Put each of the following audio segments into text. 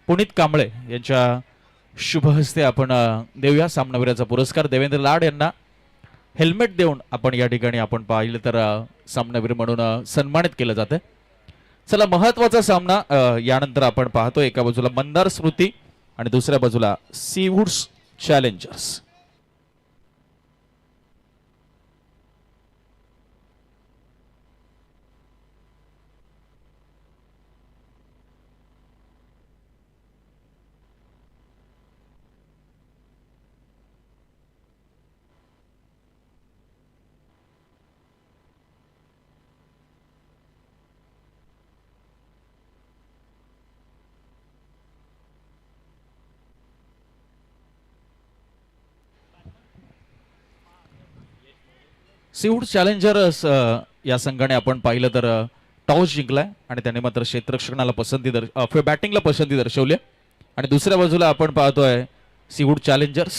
पुनीत कांबळे यांच्या शुभ हस्ते आपण देऊया सामनावीराचा पुरस्कार. देवेंद्र लाड यांना हेल्मेट देऊन आपण या ठिकाणी आपण पाहिलं तर सामनावीर म्हणून सन्मानित केलं जातं. चला, महत्वाचा सामना यानंतर आपण पाहतो. एका बाजूला मंदार स्मृती आणि दुसऱ्या बाजूला सीवूड्स चॅलेंजर्स. सीवूड चॅलेंजर्स या संघाने आपण पाहिलं तर टॉस जिंकलाय आणि त्याने मात्र क्षेत्ररक्षणाला बॅटिंगला पसंती दर्शवली. आणि दुसऱ्या बाजूला आपण पाहतोय सीवूड चॅलेंजर्स.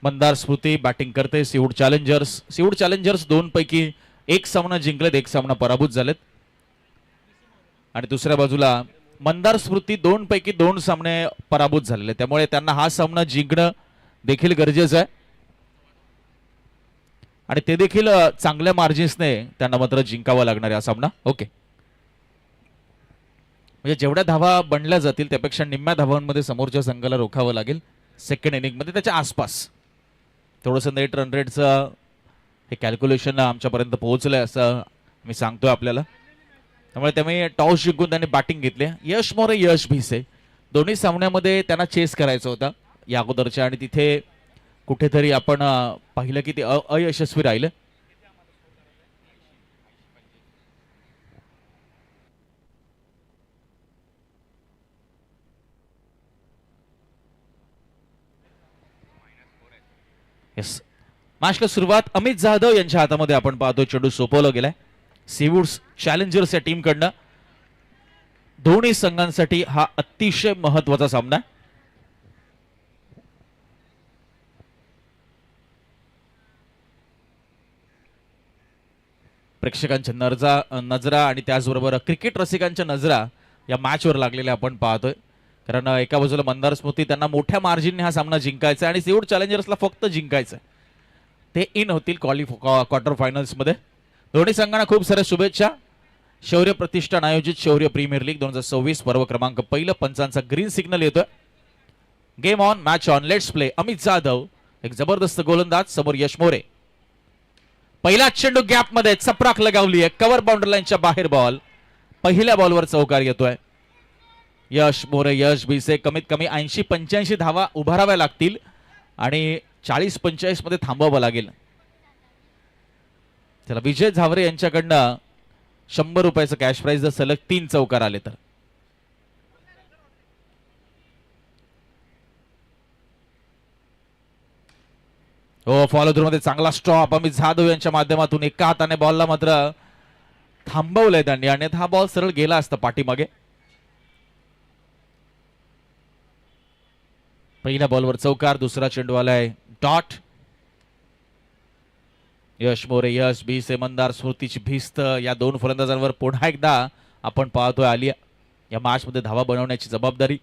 मंदार स्मृती बॅटिंग करते. सीवूड चॅलेंजर्स 2 पैकी 1 सामना जिंकलेत, 1 सामना पराभूत झालेत. आणि दुसऱ्या बाजूला मंदार स्मृती 2 पैकी 2 सामने पराभूत झालेले, त्यामुळे त्यांना हा सामना जिंकणं देखील गरजेचं आहे आणि ते देखील चांगल्या मार्जिन्सने त्यांना मात्र जिंकावा लागणार आहे हा सामना. ओके, म्हणजे जेवढ्या धावा बनल्या जातील त्यापेक्षा निम्म्या धावांमध्ये समोरच्या संघाला रोखावं लागेल सेकंड इनिंगमध्ये. त्याच्या आसपास थोडंसं नेट रन रेटचं हे कॅल्क्युलेशन आमच्यापर्यंत पोहोचलंय असं मी सांगतोय आपल्याला. त्यामुळे त्यामुळे टॉस जिंकून त्यांनी बॅटिंग घेतली. यश मोरे, यश भिसे दोन्ही सामन्यामध्ये त्यांना चेस करायचं होतं या अगोदरच्या, आणि तिथे कुठेतरी आपण पाहिलं की ते अयशस्वी राहिलं. येस, मॅचला सुरुवात अमित जाधव यांच्या हातामध्ये आपण पाहतो. चेंडू सोपवला गेलाय सीवूड्स चॅलेंजर्स या टीमकडनं. दोन्ही संघांसाठी हा अतिशय महत्वाचा सामना आहे. प्रेक्षकांच्या नजरा आणि त्याचबरोबर क्रिकेट रसिकांच्या नजरा या मॅचवर लागलेल्या आपण पाहतोय. कारण एका बाजूला मंदार स्मृती, त्यांना मोठ्या मार्जिनने हा सामना जिंकायचा आणि सीवूड चॅलेंजर्सला फक्त जिंकायचं. ते इन होतील क्वार्टर फायनल्समध्ये. दोन्ही संघांना खूप साऱ्या शुभेच्छा. शौर्य प्रतिष्ठान आयोजित शौर्य प्रीमियर लीग 2026 पर्व क्रमांक 1 पंचांचा ग्रीन सिग्नल येतोय. Game on, match on, let's play. Amit Jadhav एक जबरदस्त गोलंदाज, समोर यश मोरे. पहिला चेंडू गॅप मध्ये चपराक लगावली आहे, कव्हर बाउंड्री लाईनच्या बाहेर बॉल. पहिल्या बॉलवर चौकार येतोय. यश मोरे, यश भिसे कमीत कमी 80-85 धावा उभाराव्या लागतील आणि 40-45 मध्ये थांबवावं लागेल. त्याला विजय झावरे यांच्याकडनं 100 रुपयाचं कॅश प्राइज जर सलग 3 चौकार आले तर. हो, फॉलो थ्रू मध्ये चांगला स्टॉप अमित जाधव यांच्या माध्यमातून. एका हाताने बॉलला मात्र थांबवलंय त्यांनी, आणि हा बॉल सरळ गेला असता पाठीमागे. पहिल्या बॉलवर चौकार, दुसरा चेंडू आलाय डॉट. यश मोरे, यश भिसे, मंदार स्मृतीची भिस्त या 2 फलंदाजांवर पुन्हा एकदा आपण पाहतोय आली या मॅच मध्ये धावा बनवण्याची जबाबदारी.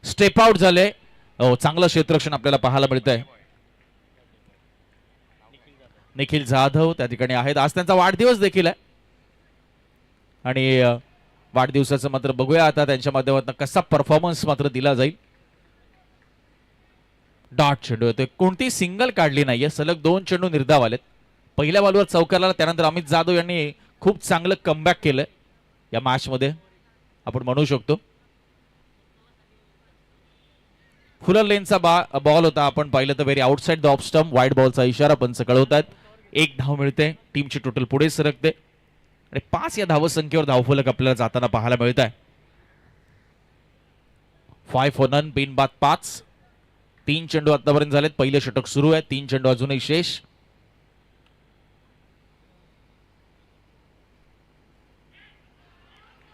स्टेप आउट झाले. चांगलं क्षेत्ररक्षण आपल्याला पाहायला मिळतंय. निखिल जाधव त्या ठिकाणी आहेत. आज त्यांचा वाढदिवस देखील आहे आणि वाढदिवसाचं मात्र बघूया आता त्यांच्या माध्यमातून कसा परफॉर्मन्स मात्र दिला जाईल. डॉट चेंडू येतोय. कोणती सिंगल काढली नाहीये, सलग 2 चेंडू निर्धाव आलेत. पहिल्या बॉलवर चौकारला, त्यानंतर अमित जाधव यांनी खूप चांगलं कमबॅक केलंय या मॅच मध्ये आपण म्हणू शकतो. फुलर लेनचा बॉल होता, आपण पाहिलं तर very outside the off stump. Wide बॉलचा इशारा पंच कळवतात. 1 धाव मिळते, टीमची टोटल पुढे सरकते आणि 5 या धावसंख्येवर धावफलक आपल्याला जाताना पाहायला मिळत आहे. 5 for none, बिनबाद 5. 3 चेंडू आतापर्यंत झालेत. पहिले षटक सुरू आहे, 3 चेंडू अजूनही शेष.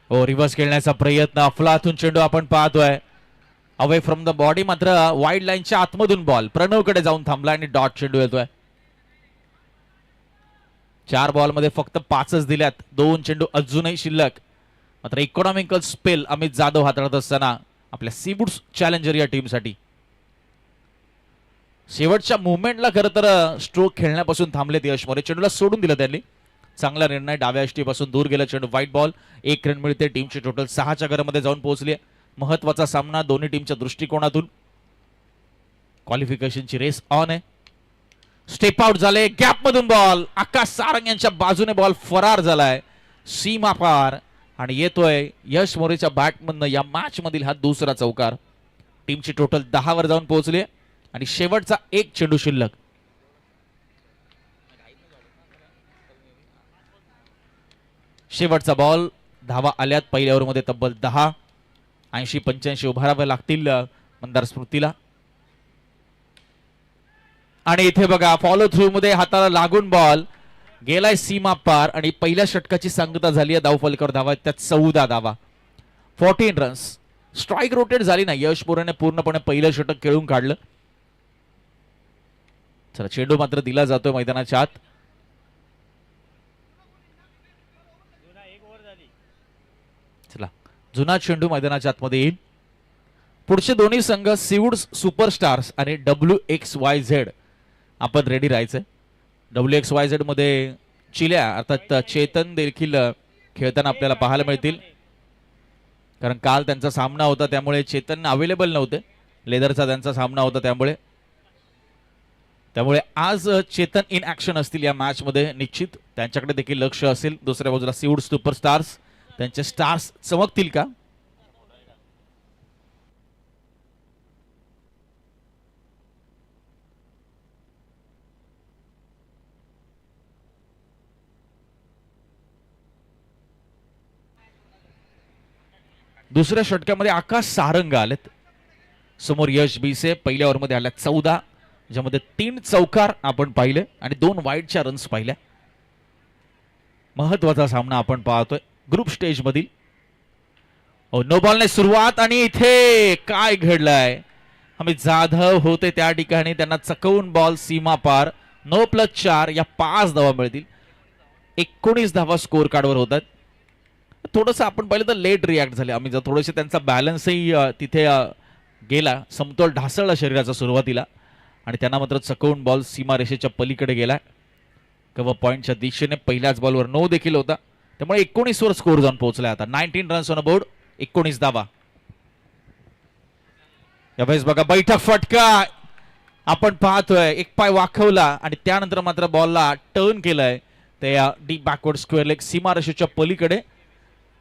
हो, रिव्हर्स खेळण्याचा प्रयत्न, अफलातून चेंडू आपण पाहतोय. अवे फ्रॉम द बॉडी, मात्र वाईड लाईनच्या आतमधून बॉल प्रणवकडे जाऊन थांबला आणि डॉट चेंडू येतोय. 4 बॉलमध्ये फक्त 5च दिल्यात. 2 चेंडू अजूनही शिल्लक. मात्र इकॉनॉमिकल स्पेल अमित जाधव हाताळत असताना आपल्या सीवूड्स चॅलेंजर या टीमसाठी शेवटच्या मुवमेंटला खरं तर स्ट्रोक खेळण्यापासून थांबलेत यश मोरे. चेंडूला सोडून दिलं त्यांनी. चांगला निर्णय. डाव्या यष्टीपासून दूर गेला चेंडू. White ball. 1 रन मिळते. टीमची टोटल 6च्या घरामध्ये जाऊन पोहोचली. महत्वाचा सामना दोन्ही टीमच्या दृष्टिकोनातून. क्वालिफिकेशनची रेस ऑन आहे. स्टेप आउट झाले. गॅप मधून बॉल. आकाश सारंग यांच्या बाजूने बॉल फरार झालाय सीमा पार आणि येतोय यश मोरेच्या बॅटमधनं या मॅच मधील हा दुसरा चौकार. टीमची टोटल 10 वर जाऊन पोहोचली आणि शेवटचा 1 चेंडू शिल्लक. शेवटचा बॉल. धावा आल्यात पहिल्या ओव्हरमध्ये तब्बल 10. 80-85 उभारावे लागतील मंदार स्मृतीला. आणि इथे बघा फॉलो थ्रू मध्ये हाताला लागून बॉल गेलाय सीमा पार आणि पहिल्या षटकाची सांगता झाली आहे. धावफलकावर धावा त्यात 14 धावा. 14 रन्स. स्ट्राईक रोटेट झाली नाही. यश मोरेने पूर्णपणे पहिलं षटक खेळून काढलं. चला चेंडू मात्र दिला जातोय मैदानाच्या आत. चला जुना चेंडू मैदानाच्या आतमध्ये येईल. पुढचे दोन्ही संघ सीवूड्स सुपरस्टार्स आणि WXYZ आपण रेडी राहायचंय. WXYZ मध्ये चिल्या अर्थात चेतन देखील खेळताना आपल्याला पाहायला मिळतील. कारण काल त्यांचा सामना होता त्यामुळे चेतन अवेलेबल नव्हते. लेदरचा त्यांचा सामना होता त्यामुळे आज चेतन इन ऍक्शन असतील या मॅच मध्ये निश्चित. त्यांच्याकडे देखील लक्ष असेल. दुसऱ्या बाजूला सीवूड्स सुपरस्टार्स त्यांचे स्टार्स चमकतील का? दुसऱ्या षटकामध्ये आकाश सारंग आलेत. समोर यश भिसे. पहिल्या ओव्हरमध्ये आल्या 14 ज्यामध्ये 3 चौकार आपण पाहिले आणि 2 वाईडच्या रन्स पाहिल्या. महत्वाचा सामना आपण पाहतोय ग्रुप स्टेज मधील. नो बॉलने सुरुवात आणि इथे काय घडलंय. अमित जाधव होते त्या ठिकाणी. त्यांना चकवून बॉल सीमा पार. 9+4 या 5 धावा मिळतील. 19 धावा स्कोर कार्डवर होतात. थोडस आपण पाहिलं तर लेट रिॲक्ट झाले आम्ही. थोडेसे त्यांचा बॅलन्सही तिथे गेला. समतोल ढासळला शरीराचा सुरुवातीला आणि त्यांना मात्र चकवून बॉल सीमा रेषेच्या पलीकडे गेला. कव्हर पॉइंटच्या दिशेने पहिल्याच बॉलवर 9 देखील होता. त्यामुळे 19 वर स्कोर जाऊन पोहोचला. आता 19 रन्स ऑन बोर्ड. 19 धावा. यावेळेस बघा बैठक फटका आपण पाहतोय. एक पाय वाकवला आणि त्यानंतर मात्र बॉलला टर्न केलाय. ते डीप बॅकवर्ड स्क्वेअर लेग सीमा रेषेच्या पलीकडे.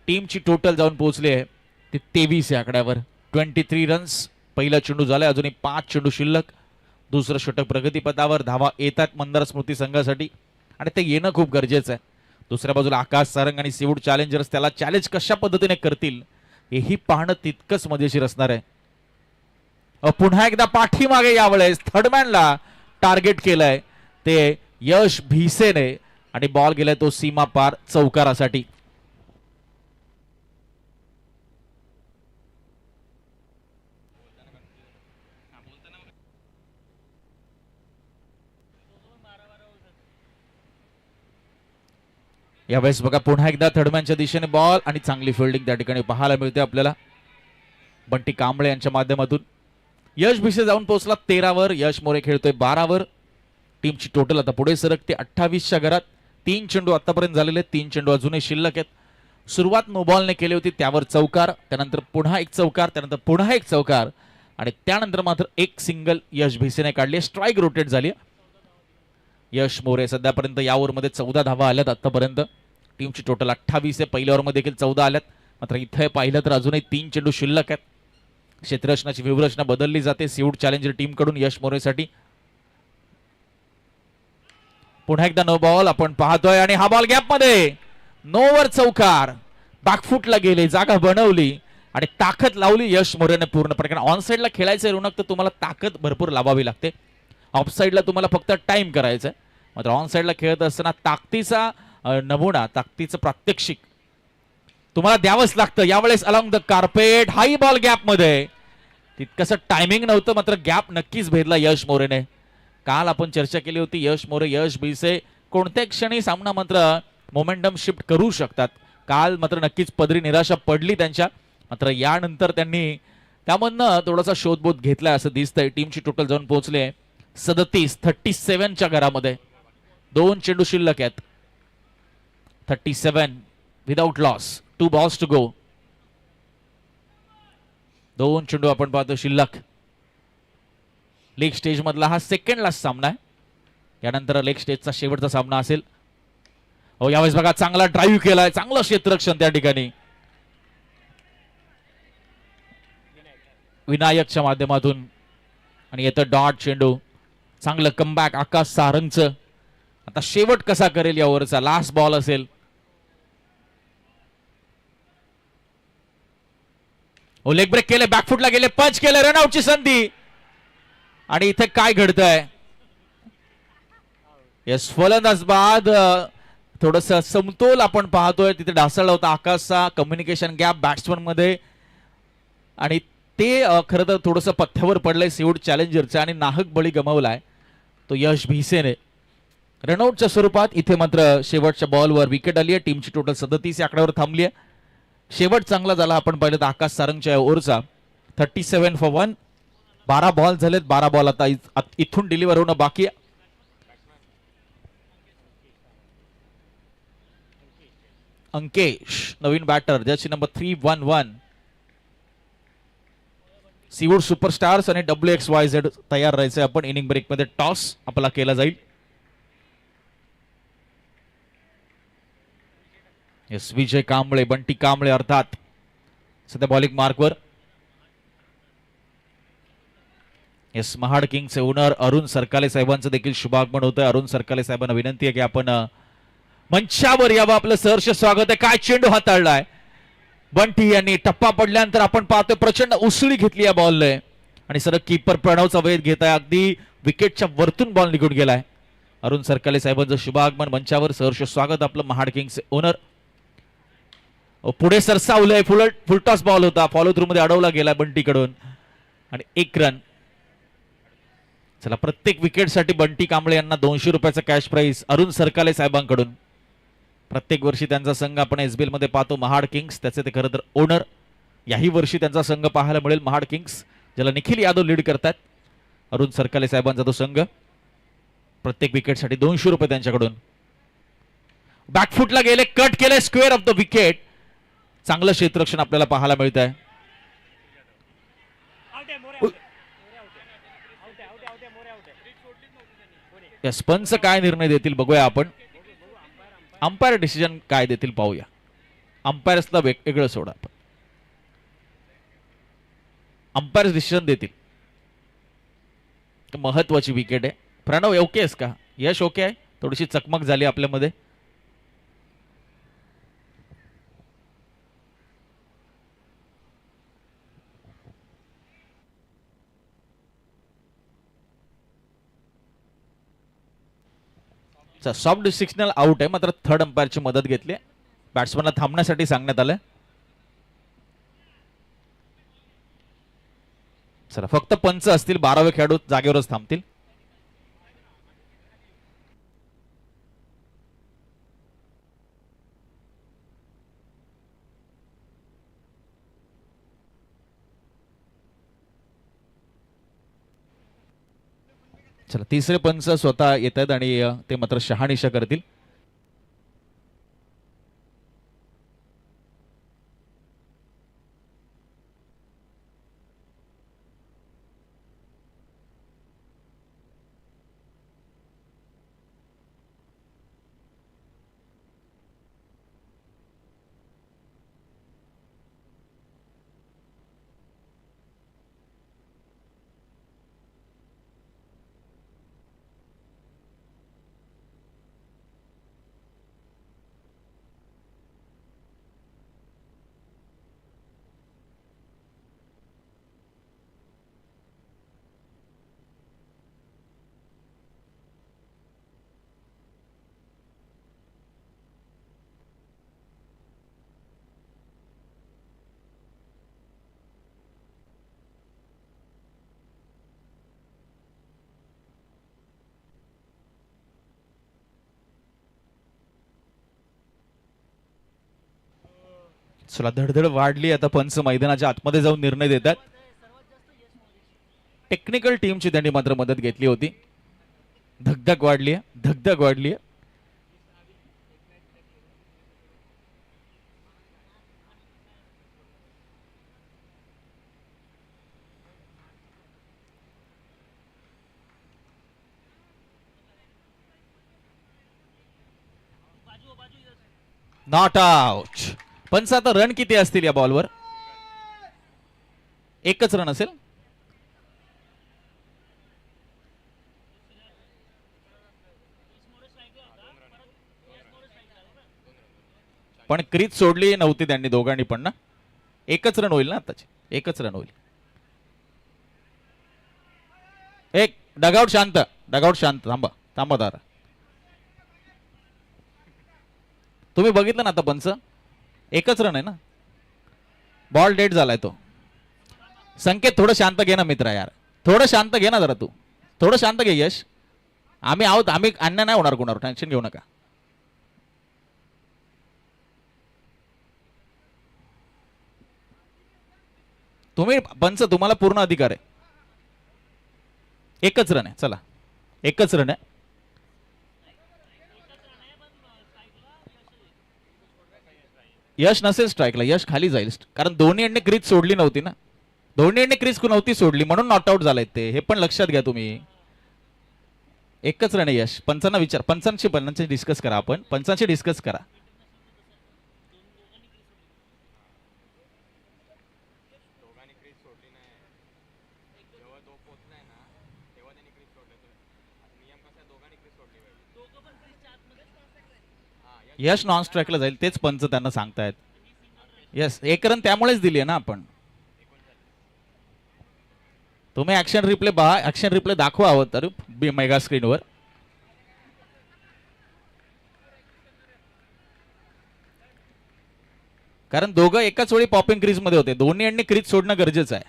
टीमची टोटल जाऊन पोहोचली आहे ते 23 या आकड्यावर. 23 रन्स. पहिला चेंडू झालाय. अजूनही 5 चेंडू शिल्लक. दुसरं षटक प्रगतीपथावर. धावा येतात मंदार स्मृती संघासाठी आणि ते येणं खूप गरजेचं आहे. दुसऱ्या बाजूला आकाश सारंग आणि सीवूड चॅलेंजर्स त्याला चॅलेंज कशा पद्धतीने करतील हेही पाहणं तितकंच मजेशीर असणार आहे. पुन्हा एकदा पाठीमागे यावेळेस थर्डमॅनला टार्गेट केलंय ते यश भिसेने आणि बॉल गेलाय तो सीमा पार चौकारासाठी. यावेळेस बघा पुन्हा एकदा थर्डमॅनच्या दिशेने बॉल आणि चांगली फिल्डिंग त्या ठिकाणी पाहायला मिळते आपल्याला बंटी कांबळे यांच्या माध्यमातून. यश भिसे जाऊन पोहोचला 13 वर. यश मोरे खेळतोय 12 वर. टीमची टोटल आता पुढे सरकते 28च्या घरात. 3 चेंडू आतापर्यंत झालेले. 3 चेंडू अजूनही शिल्लक आहेत. सुरुवात नो बॉलने केली होती त्यावर चौकार. त्यानंतर पुन्हा 1 चौकार. त्यानंतर पुन्हा 1 चौकार आणि त्यानंतर मात्र 1 सिंगल यश भिसेने काढली. स्ट्राईक रोटेट झाली. यश मोरे सध्यापर्यंत या ओव्हरमध्ये 14 धावा आल्यात आतापर्यंत. टीमची टोटल 28 आहे. पहिल्या ओव्हरमध्ये देखील 14 आल्यात. मात्र इथे पाहिलं तर अजूनही 3 चेंडू शिल्लक आहेत. क्षेत्ररचनाची व्यूहरचना बदलली जाते सीवूड चॅलेंजर टीम कडून यश मोरेसाठी. पुन्हा एकदा नो बॉल आपण पाहतोय आणि हा बॉल गॅप मध्ये. 9 वर चौकार. बॅकफुटला गेले. जागा बनवली आणि ताकद लावली यश मोरेने पूर्णपणे. कारण ऑन साईडला खेळायचं ऋणक तर तुम्हाला ताकद भरपूर लावावी लागते. ऑफ साईडला तुम्हाला फक्त टाइम करायचं आहे. मात्र ऑन साईडला खेळत असताना ताकदीचा नमुना ताकदीचं प्रात्यक्षिक तुम्हाला द्यावंच लागतं. यावेळेस along the carpet. High ball gap मध्ये. तितकंसं टायमिंग नव्हतं मात्र गॅप नक्कीच भेदला यश मोरेने. काल आपण चर्चा केली होती यश मोरे यश भिसे कोणत्या क्षणी सामना मात्र मोमेंटम शिफ्ट करू शकतात. काल मात्र नक्कीच पदरी निराशा पडली त्यांच्या. मात्र यानंतर त्यांनी त्यामधनं थोडासा शोधबोध घेतलाय असं दिसतंय. टीमची टोटल जाऊन पोहोचले 37-37च्या घरामध्ये. 2 चेंडू शिल्लक आहेत. 37 without loss. 2 balls to go. 2 चेंडू आपण पाहतो शिल्लक. लीग स्टेज मधला हा सेकंड लास्ट सामना आहे. यानंतर लेग स्टेजचा शेवटचा सामना असेल. हो, यावेळेस बघा चांगला ड्राईव्ह केलाय, चांगलं क्षेत्ररक्षण त्या ठिकाणी विनायकच्या माध्यमातून. आणि येतं डॉट चेंडू. चांगलं कमबॅक आकाश सारंगचं. आता शेवट कसा करेल या ओव्हरचा. लास्ट बॉल असेल. हो, लेग ब्रेक केले, बॅकफुटला गेले, पंच केले, रनआउटची संधी. आणि इथे काय घडतंय. यस, फलंदाज बाद. थोडस समतोल आपण पाहतोय तिथे ढासळला होता आकाशचा. कम्युनिकेशन गॅप बॅट्समन मध्ये आणि ते खरं तर थोडस पथ्यावर पडलंय सिऊड चॅलेंजरचं आणि नाहक बळी गमावलाय तो यश भिसेने. रनआउटच्या स्वरूपात इथे मात्र शेवटच्या बॉलवर विकेट आली आहे. टीमची टोटल 37 या आकड्यावर थांबली आहे. शेवट चांगला झाला आपण पाहिलं तर आकाश सारंगच्या ओव्हरचा. 37 for 1. 12 बॉल झालेत. 12 बॉल आता इथून डिलिव्हर होणं बाकी आहे. अंकेश नवीन batter, jersey number 311. Seawood superstars आणि WXYZ तयार राहायचे आपण. इनिंग ब्रेक मध्ये टॉस आपला केला जाईल. येस, विजय कांबळे, बंटी कांबळे अर्थात सध्या बॉलिंग मार्कवर. येस, महाड किंग्सचे ओनर अरुण सरकाले साहेबांचं देखील शुभागमन होतं. अरुण सरकाले साहेबांना विनंती आहे की आपण मंचावर यावं. आपलं सहर्ष स्वागत आहे. काय चेंडू हाताळलाय बंटी यांनी. टप्पा पडल्यानंतर आपण पाहतोय प्रचंड उसळी घेतली या बॉलने आणि सरळ कीपर प्रणवचा वेध घेत आहे. अगदी विकेटच्या वरतून बॉल निघून गेलाय. अरुण सरकाले साहेबांचं शुभागमन मंचावर. सहर्ष स्वागत आपलं महाड किंग्सचे ओनर. पुढे सरसावलंय. फुलटॉस बॉल होता, फॉलो थ्रू मध्ये अडवला गेला बंटीकडून आणि 1 रन. चला, प्रत्येक विकेटसाठी बंटी कांबळे यांना 200 रुपयाचा कॅश प्राइज अरुण सरकाले साहेबांकडून. प्रत्येक वर्षी त्यांचा संघ आपण SBL मध्ये पाहतो महाड किंग्स. त्याचे ते खरं तर ओनर. याही वर्षी त्यांचा संघ पाहायला मिळेल महाड किंग्स, ज्याला निखिल यादव लीड करतात. अरुण सरकाले साहेबांचा तो संघ. प्रत्येक विकेटसाठी 200 रुपये त्यांच्याकडून. बॅकफुटला गेले, कट केले, स्क्वेअर ऑफ द विकेट. चांगलं क्षेत्ररक्षण आपल्याला पाहायला मिळत आहे. या पंच काय निर्णय देतील बघूया आपण. अंपायर डिसिजन काय देतील पाहूया. अंपायर्सला वेगळं सोडा आपण. अंपायर डिसिजन देतील. महत्वाची विकेट आहे. प्रणव ओके आहेस का. यश ओके आहे. थोडीशी चकमक झाली आपल्यामध्ये. सॉफ्ट सिग्नल आउट आहे. मात्र थर्ड अंपायरची मदत घेतली. बॅट्समनला थांबण्यासाठी सांगण्यात आलं. चला, फक्त पंच असतील. 12वे खेळाडू जागेवरच थांबतील. चला, तिसरे पंच स्वतः येत आहेत आणि ते मात्र शहानिशा करतील. चला धडधड वाढली. आता पंच मैदानाच्या आतमध्ये जाऊन निर्णय देतात. टेक्निकल टीमची त्यांनी मात्र मदत घेतली होती. धगधग वाढली आहे, धगधग वाढली आहे. Not out. पंच आता रन किती असतील या बॉलवर? एकच रन असेल. पण क्रीज सोडली नव्हती त्यांनी दोघांनी पण ना. एकच रन होईल ना आताची, एकच रन होईल. एक डगआउट शांत, डगआउट शांत. थांबा थांबा दारा. तुम्ही बघितलं ना आता पंच, एकच रन आहे ना. बॉल डेड झालाय तो. संकेत थोडं शांत घे ना मित्रा यार, थोडं शांत घे ना जरा. तू थोडं शांत घे यश. आम्ही आहोत, आम्ही अन्याय नाही होणार कोणावर, टेन्शन घेऊ नका. तुम्ही पंच, तुम्हाला पूर्ण अधिकार आहे. एकच रन आहे, चला एकच रन आहे. यश नसेल स्ट्राईकला, यश खाली जाईल. कारण दोन्ही यांनी क्रीज सोडली नव्हती ना, दोन्ही यांनी क्रीज नव्हती सोडली म्हणून नॉट आउट झालाय ते. हे पण लक्षात घ्या तुम्ही. एकच रन आहे यश. पंचांना विचार, पंचांशी डिस्कस करा. आपण पंचांशी डिस्कस करा. यश नॉन स्ट्राईकला जाईल, तेच पंच त्यांना सांगतायत. यस, एक रन त्यामुळेच दिली आहे ना आपण. तुम्ही ऍक्शन रिप्ले पहा, ऍक्शन रिप्ले दाखवा हवं तर मेगा स्क्रीनवर. कारण दोघं एकाच वेळी पॉपिंग क्रीज मध्ये होते. दोन्ही यांनी क्रीज सोडणं गरजेचं आहे,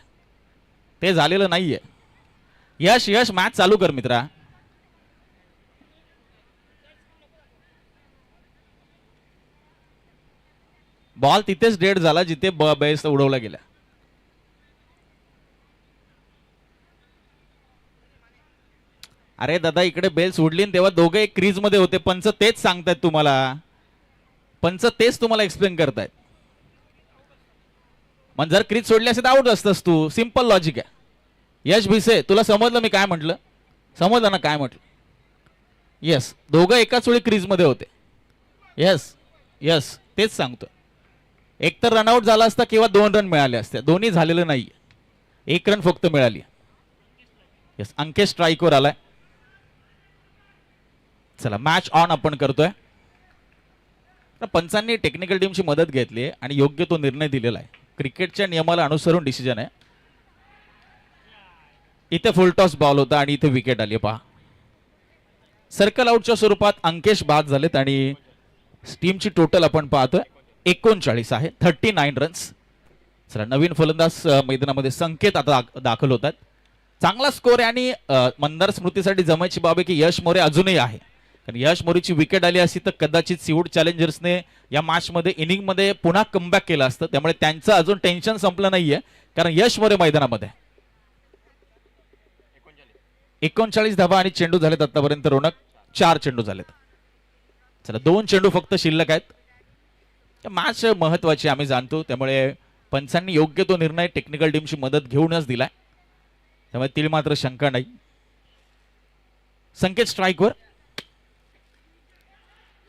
ते झालेलं नाहीये. यश यश मॅच चालू कर मित्रा. बॉल तिथेच डेड झाला जिथे बेस उडवला गेला. अरे दादा, इकडे बेल सोडली तेव्हा दोघे एक क्रीज मध्ये होते. पंच तेच सांगतायत तुम्हाला, पंच तेच तुम्हाला एक्सप्लेन करतायत. मग जर क्रीज सोडली असेल तर आउट असतस तू. सिंपल लॉजिक आहे. यश भिसे, तुला समजलं मी काय म्हटलं? समजलं ना काय म्हटलं? येस, दोघं एकाच वेळी क्रीज मध्ये होते. येस येस, तेच सांगतो. एक तर रनआउट झाला असता किंवा 2 रन मिळाले असते. दोन्ही झालेलं नाही, 1 रन फक्त मिळाली. येस, अंकेश स्ट्राईकवर आलाय. चला मॅच ऑन आपण करतोय. पंचांनी टेक्निकल टीमची मदत घेतली आणि योग्य तो निर्णय दिलेला आहे. क्रिकेटच्या नियमाला अनुसरून डिसिजन आहे. इथे फुलटॉस बॉल होता आणि इथे विकेट आली. पहा, सर्कल आउटच्या स्वरूपात अंकेश बाद झालेत आणि टीमची टोटल आपण पाहतोय 39 आहे, 39 रन्स. चला नवीन फलंदाज मैदानामध्ये संकेत आता दाखल होतात. चांगला स्कोर आहे आणि मंदार स्मृतीसाठी जमायची बाब आहे की यश मोरे अजूनही आहे. कारण यश मोरेची विकेट आली असती तर कदाचित सिवूड चॅलेंजर्सने या मॅचमध्ये इनिंगमध्ये पुन्हा कमबॅक केलं असतं. त्यामुळे त्यांचं अजून टेन्शन संपलं नाहीये, कारण यश मोरे मैदानामध्ये. 39 धावा आणि चेंडू झालेत आतापर्यंत. रोनक 4 चेंडू झालेत. चला 2 चेंडू फक्त शिल्लक आहेत. मॅच महत्वाची आम्ही जाणतो, त्यामुळे पंचांनी योग्य तो निर्णय टेक्निकल टीमची मदत घेऊनच दिलाय. त्यामुळे ती मात्र शंका नाही. संकेत स्ट्राईकवर.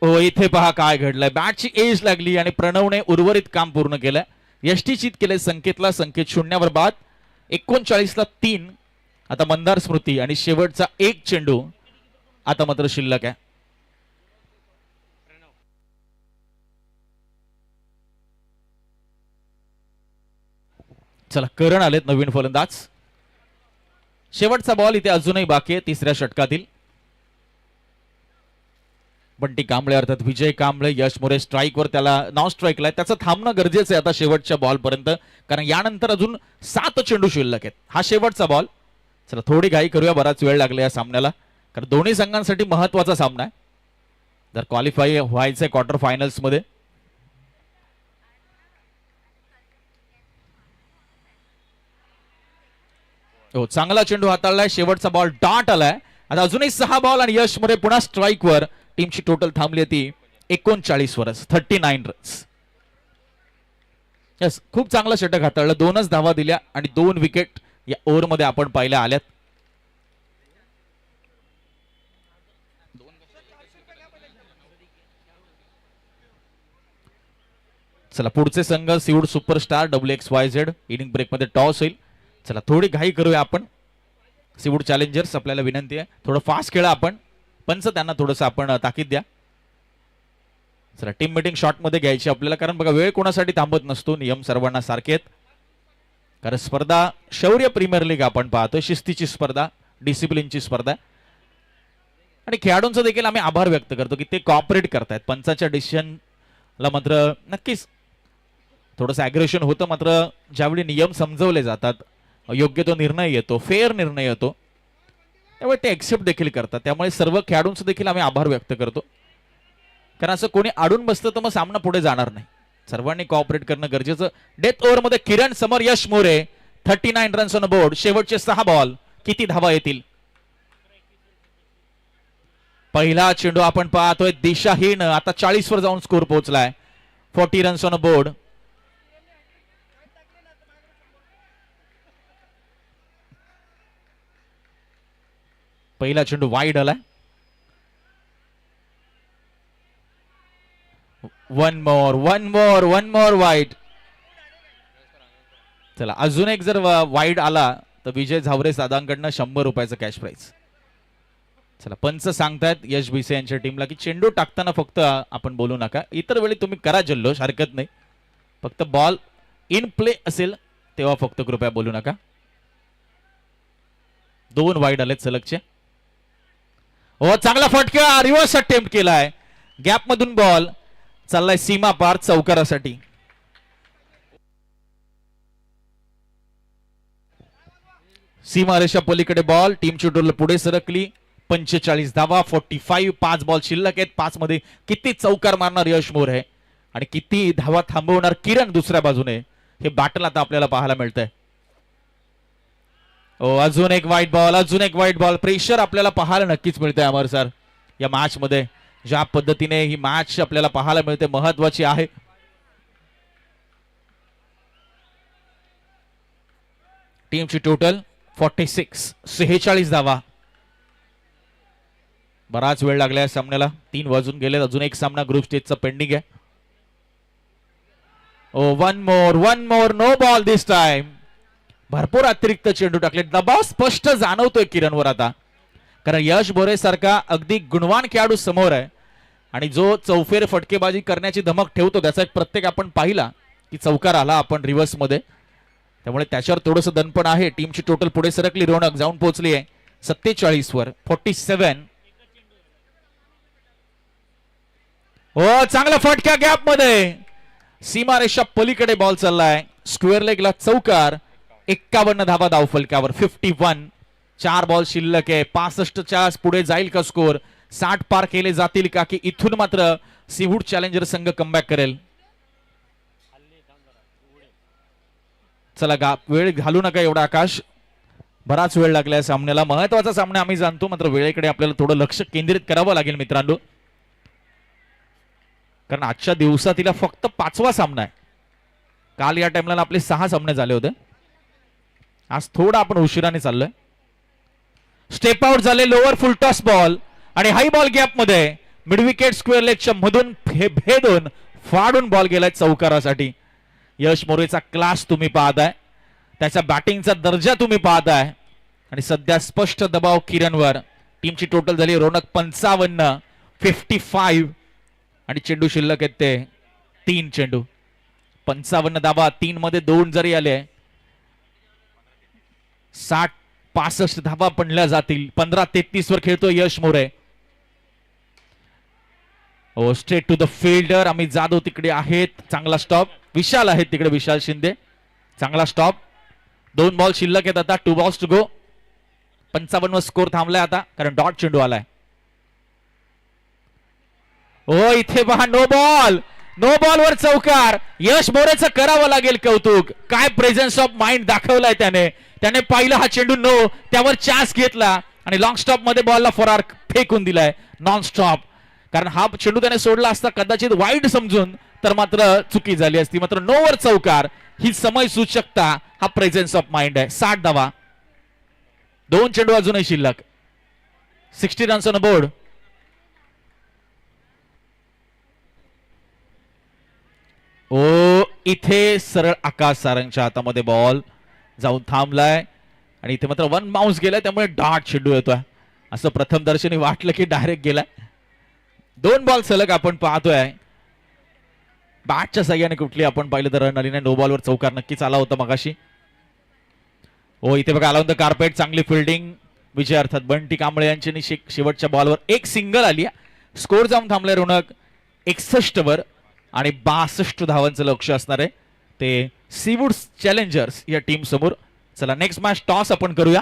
ओ, इथे पहा काय घडलंय. बॅटची एज लागली आणि प्रणवने उर्वरित काम पूर्ण केलंय. यष्टीचित केले संकेतला. संकेत 0 बाद. 39ला 3. आता मंदार स्मृती आणि शेवटचा 1 चेंडू आता मात्र शिल्लक आहे. चला करण आलेत नवीन फलंदाज. शेवटचा बॉल इथे अजूनही बाकी आहे 3ऱ्या षटकातील. बंटी कांबळे अर्थात विजय कांबळे. यश मोरे स्ट्राईकवर, त्याला नॉन स्ट्राईकला आहे. त्याचं थांबणं गरजेचं आहे आता शेवटच्या बॉल पर्यंत, कारण यानंतर अजून 7 चेंडू शिल्लक आहेत. हा शेवटचा बॉल. चला थोडी घाई करूया, बराच वेळ लागला या सामन्याला, कारण दोन्ही संघांसाठी महत्वाचा सामना आहे जर क्वालिफाय व्हायचंय क्वार्टर फायनल्स मध्ये. हो, चांगला चेंडू हाताळलाय, शेवटचा बॉल डॉट आलाय. आता अजूनही 6 बॉल आणि यश मोरे पुन्हा स्ट्राईक वर. टीमची टोटल थांबली ती 39 वरच, 39 रन्स. यस, खूप चांगलं षटक हाताळलं, 2च धावा दिल्या आणि 2 विकेट या ओव्हरमध्ये आपण पाहिल्या आल्यात. चला पुढचे संघ सिऊड सुपरस्टार WXYZ. इनिंग ब्रेक मध्ये टॉस होईल. चला थोडी घाई करूया आपण. सिऊड चॅलेंजर्स आपल्याला विनंती आहे, थोडं फास्ट खेळा आपण. पंच त्यांना थोडस आपण ताकीद द्या. चला टीम मीटिंग शॉर्ट मध्ये घ्यायची आपल्याला, कारण बघा वेळ कोणासाठी थांबत नसतो, नियम सर्वांना सारखे आहेत. कारण स्पर्धा शौर्य प्रीमियर लीग आपण पाहतोय, शिस्तीची स्पर्धा, डिसिप्लिनची स्पर्धा. आणि खेळाडूंचा देखील आम्ही आभार व्यक्त करतो की ते कॉपरेट करतायत. पंचाच्या डिसिजनला मात्र नक्कीच थोडंसं ॲग्रेशन होतं, मात्र ज्यावेळी नियम समजवले जातात, योग्य तो निर्णय येतो, फेअर निर्णय येतो, त्यामुळे ते एक्सेप्ट देखील करतात. त्यामुळे सर्व खेळाडूंचा देखील आम्ही आभार व्यक्त करतो. कारण असं कोणी अडून बसतं तर मग सामना पुढे जाणार नाही. सर्वांनी कॉपरेट करणं गरजेचं. डेथ ओव्हर मध्ये किरण समोर यश मोरे, 39 रन्स ऑन बोर्ड. शेवटचे 6 बॉल, किती धावा येतील? पहिला चेंडू आपण पाहतोय दिशाहीन, आता 40 वर जाऊन स्कोर पोहोचलाय. 40 runs on board. पहिला चेंडू वाईड आलाय. One more wide. चला अजून एक जर वाईड आला तर विजय झावरे सादांकडनं 100 रुपयाचं कॅश प्राइज. चला पंच सांगतायत यश भिसे यांच्या टीमला की चेंडू टाकताना फक्त आपण बोलू नका, इतर वेळी तुम्ही करा जल्लोष, हरकत नाही, फक्त बॉल इन प्ले असेल तेव्हा फक्त कृपया बोलू नका. 2 वाईड आलेत सलगचे. हो, चांगला फटका, रिव्हर्स अटेम्प्ट केलाय, गॅप मधून बॉल चाललाय सीमा पार चौकारासाठी. सीमा रेषा पलीकडे बॉल, टीमची टोटल पुढे सरकली. 45 धावा, 45, 5 बॉल शिल्लक आहेत. 5 मध्ये किती चौकार मारणार यश मोरे आणि किती धावा थांबवणार किरण दुसऱ्या बाजूने, हे बॅटल आता आपल्याला पाहायला मिळतंय. ओ अजून एक वाईट बॉल, अजून एक वाईट बॉल. प्रेशर आपल्याला पाहायला नक्कीच मिळतंय अमर सर या मॅच मध्ये. ज्या पद्धतीने ही मॅच आपल्याला पाहायला मिळते, महत्वाची आहे. टीमची टोटल 46 धावा. बराच वेळ लागलाय सामन्याला, 3 वाजून गेले. अजून एक सामना ग्रुप स्टेजचा पेंडिंग आहे. ओ वन मोर, नो बॉल दिस टाइम. भरपूर अतिरिक्त चेंडू टाकले. दबाव स्पष्ट जाणवतोय किरणवर आता, कारण यश बोरे सारखा अगदी गुणवान खेळाडू समोर आहे आणि जो चौफेर फटकेबाजी करण्याची धमक ठेवतो, त्याचा एक प्रत्येक आपण पाहिला की चौकार आला आपण रिव्हर्स मध्ये, त्यामुळे त्याच्यावर थोडंसं दणपण आहे. टीमची टोटल पुढे सरकली, रोनक जाऊन पोहोचली आहे 47 वर, 47. हो, चांगला फटका गॅप मध्ये, सीमारेषा पलीकडे बॉल चाललाय, स्क्वेअर लेगला चौकार. 51 धावा धावफलकावर, 51. 4 बॉल शिल्लक आहे. 65च्या पुढे जाईल का स्कोर? 60 पार केले जातील का, की इथून मात्र सिवूड चॅलेंजर संघ कमबॅक करेल? चला वेळ घालू नका एवढा आकाश, बराच वेळ लागलाय सामन्याला. महत्वाचा सामना आम्ही जाणतो, मात्र वेळेकडे आपल्याला थोडं लक्ष केंद्रित करावं लागेल मित्रांनो, कारण आजच्या दिवसातीला फक्त 5वा सामना आहे. काल या टाइमला आपले 6 सामने झाले होते. आज थोडा आपण उशिराने चाललोय. स्टेप आउट झाले, लोअर फुल टॉस बॉल आणि हाय बॉल गॅप मध्ये मिड विकेट स्क्वेअर लेगच्या मधून भेदून फाडून बॉल गेलाय चौकारासाठी. यश मोरेचा क्लास तुम्ही पाहताय, त्याच्या बॅटिंगचा दर्जा तुम्ही पाहताय आणि सध्या स्पष्ट दबाव किरणवर. टीमची टोटल झाली रोनक 55, 55 आणि चेंडू शिल्लक आहेत ते 3 चेंडू. 55 धावा, 3 मध्ये 2 जरी आले, 60-65 धावा पडल्या जातील. 15-33 वर खेळतो Yash More. Oh straight to the fielder, Amit Jadhav तिकडे आहेत, चांगला स्टॉप. विशाल आहेत तिकडे, विशाल शिंदे, चांगला स्टॉप. 2 बॉल शिल्लक आहेत आता, 2 बॉल्स टू गो. 55 वर स्कोर थांबलाय आता, कारण डॉट चेंडू आलाय. ओ इथे पहा, नो बॉल. नो बॉलवर चौकार. यश मोरेचं करावं लागेल कौतुक. काय प्रेझेन्स ऑफ माइंड दाखवलाय त्याने. त्याने पाहिलं हा चेंडू नो, त्यावर चान्स घेतला आणि लॉंग स्टॉप मध्ये बॉलला फरार फेकून दिलाय नॉन स्टॉप. कारण हा चेंडू त्याने सोडला असता कदाचित वाईड समजून तर मात्र चुकी झाली असती. मात्र नोवर चौकार ही समय सूचकता, हा प्रेझेन्स ऑफ माइंड आहे. 60 धावा, 2 चेंडू अजूनही शिल्लक. 60 रन्स ऑन बोर्ड. ओ इथे सरळ आकाश सारंगच्या हातामध्ये बॉल जाऊन थांबलाय आणि इथे मात्र 1 बाउन्स गेलाय, त्यामुळे डॉट चेंडू येतोय. असं प्रथम दर्शनी वाटलं की डायरेक्ट गेलाय. 2 बॉल सलग आपण पाहतोय. बॅटच्या सहाय्याने कुठली आपण पाहिलं तर रन आली नाही. नो बॉलवर चौकार नक्कीच आला होता मगाशी. हो इथे बघा आला कार्पेट, चांगली फिल्डिंग विजय अर्थात बंटी कांबळे यांची. शेवटच्या बॉलवर एक सिंगल आली. स्कोर जाऊन थांबले रोनक 61 वर आणि 62 धावांचं लक्ष असणार आहे ते सीवूड्स चॅलेंजर्स या टीम समोर. चला नेक्स्ट मॅच टॉस आपण करूया.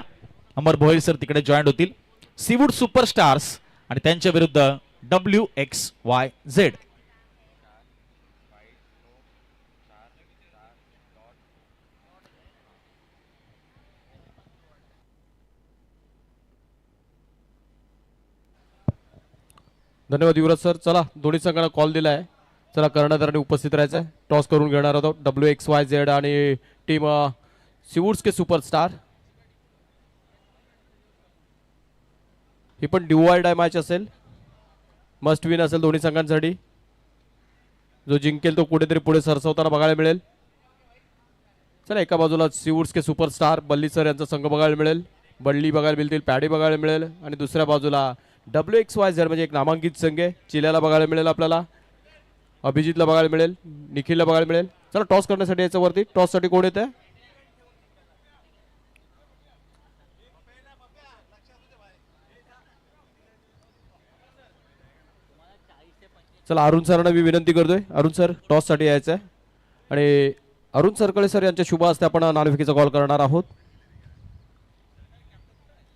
अमर भोईर सर तिकडे जॉईन होतील. सीवूड सुपरस्टार्स आणि त्यांच्या विरुद्ध WXYZ. धन्यवाद युवराज सर. चला दोन्ही संघांना कॉल दिला आहे. चला कर्णधारांनी उपस्थित राहायचं आहे. टॉस करून घेणार आहोत WXYZ आणि टीम सीवूड्स के सुपरस्टार. ही पण डिवाइड आहे मॅच असेल, मस्ट विन असेल दोन्ही संघांसाठी. जो जिंकेल तो कुठेतरी पुढे सरसवताना बघायला मिळेल. चला एका बाजूला सीवूड्स के सुपरस्टार बल्ली सर यांचा संघ बघायला मिळेल, बल्ली बघायला मिळतील, पॅडी बघायला मिळेल आणि दुसऱ्या बाजूला WXYZ म्हणजे एक नामांकित संघ आहे. चिल्याला बघायला मिळेल, आपल्याला अभिजितला बघायला मिळेल, निखिलला बघायला मिळेल. चला टॉस करण्यासाठी याच्या वरती. टॉस साठी कोण येते? चला अरुण सरांना मी विनंती करतोय. अरुण सर टॉस साठी यायचं आहे आणि अरुण सरकळे सर यांच्या शुभ हस्ते आपण नाणेफेकीचा कॉल करणार आहोत.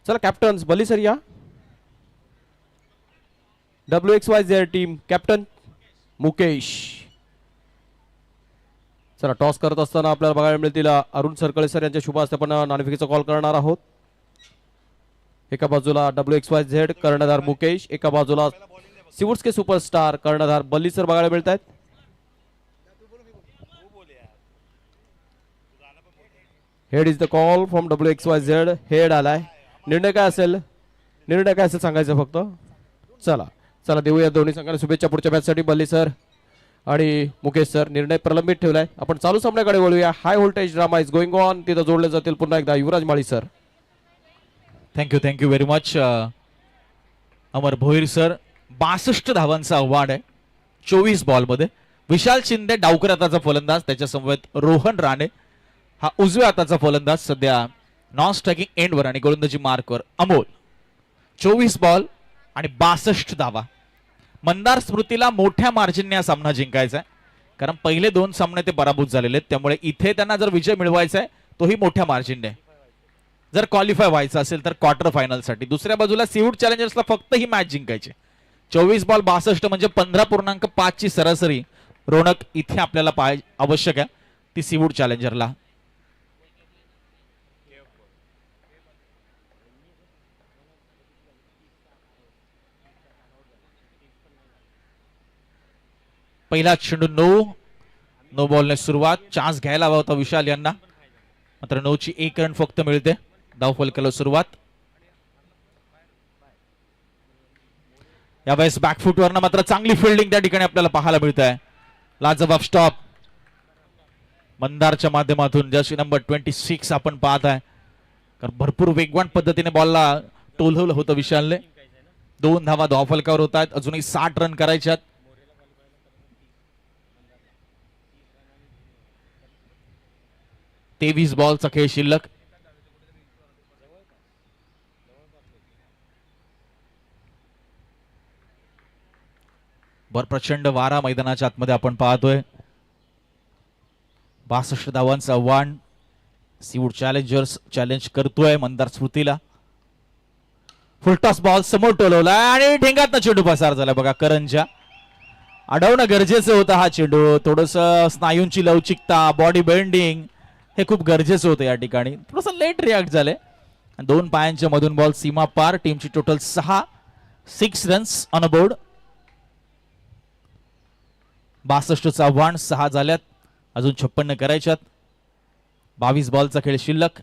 चला कॅप्टन्स बल्ली सर या. WXYZ team captain Mukesh. चला टॉस करत असताना आपल्याला बघायला मिळतील अरुण सरकळे सर यांच्या शुभ हस्ते आपण नाणेफेकीचा कॉल करणार आहोत. एका बाजूला WXYZ कर्णधार मुकेश, एका बाजूला सीवूड्स के सुपरस्टार कर्णधार बल्ली सर बघायला मिळत आहेत. Head is the call from WXYZ. Head आलाय. निर्णय काय असेल? निर्णय काय असेल सांगायचं फक्त. चला चला देऊया दोन्ही संघांना शुभेच्छा पुढच्या मॅच साठी. बल्ली सर आणि मुकेश सर निर्णय प्रलंबित ठेवलाय. आपण चालू सामन्याकडे वळूया. High voltage drama is going on. तिथं जोडले जातील पुन्हा एकदा युवराज माळी सर. थँक्यू व्हेरी मच अमर भोईर सर. 62 धावांचा आव्हान आहे 24 बॉलमध्ये. विशाल शिंदे डावकर हाताचा फलंदाज, त्याच्या समवेत रोहन राणे हा उजव्या हाताचा फलंदाज सध्या नॉन स्ट्रायकिंग एंडवर आणि गोलंदाजी मार्कवर अमोल. 24 बॉल आणि 62 धावा. मंदार स्मृतीला मोठ्या मार्जिनने हा सामना जिंकायचा आहे, कारण पहिले 2 सामने ते पराभूत झालेले आहेत. त्यामुळे इथे त्यांना जर विजय मिळवायचा आहे तोही मोठ्या मार्जिनने. जर क्वालिफाय व्हायचं असेल तर क्वार्टर फायनल साठी. दुसऱ्या बाजूला सीवूड चॅलेंजर्सला फक्त ही मॅच जिंकायची. 24 बॉल 62 म्हणजे 15.5 ची सरासरी रोनक इथे आपल्याला आवश्यक आहे ती सीवूड चॅलेंजरला. पहिला चेंडू नो बॉलने सुरुवात. चान्स घ्यायला हवा होता विशाल यांना, मात्र 9 ची 1 रन फक्त मिळते. धावफलकाला सुरुवात. यावेळेस बॅकफुटवरनं मात्र चांगली फिल्डिंग त्या ठिकाणी आपल्याला पाहायला मिळत आहे. लाजवाब स्टॉप मंदारच्या माध्यमातून. जर्सी नंबर 26 आपण पाहत आहे, कारण भरपूर वेगवान पद्धतीने बॉलला टोलवलं होतं विशालने. 2 धावा धावफलकावर होत आहेत. अजूनही 60 रन करायचे आहेत. तेवीस बॉलचा खेळ शिल्लक. प्रचंड वारा मैदानाच्या आतमध्ये आपण पाहतोय. 62 धावांचं आव्हान सीवूड चॅलेंजर्स चॅलेंज करतोय मंदार स्मृतीला. फुलटॉस बॉल समोर टोलवला आणि ढेंगातनं चेंडू पसार झाला बघा करंजा. अडवणं गरजेचं होतं. हा चेंडू थोडस स्नायूंची लवचिकता, बॉडी बेंडिंग हे खूप गरजेचं होतं या ठिकाणी. थोडस लेट रिॲक्ट झाले. 2 पायांच्या मधून बॉल सीमा पार. टीमची total 6 runs on a board. 62चं आव्हान 6 झाल्यात, अजून 56 करायच्यात. 22 बॉलचा खेळ शिल्लक.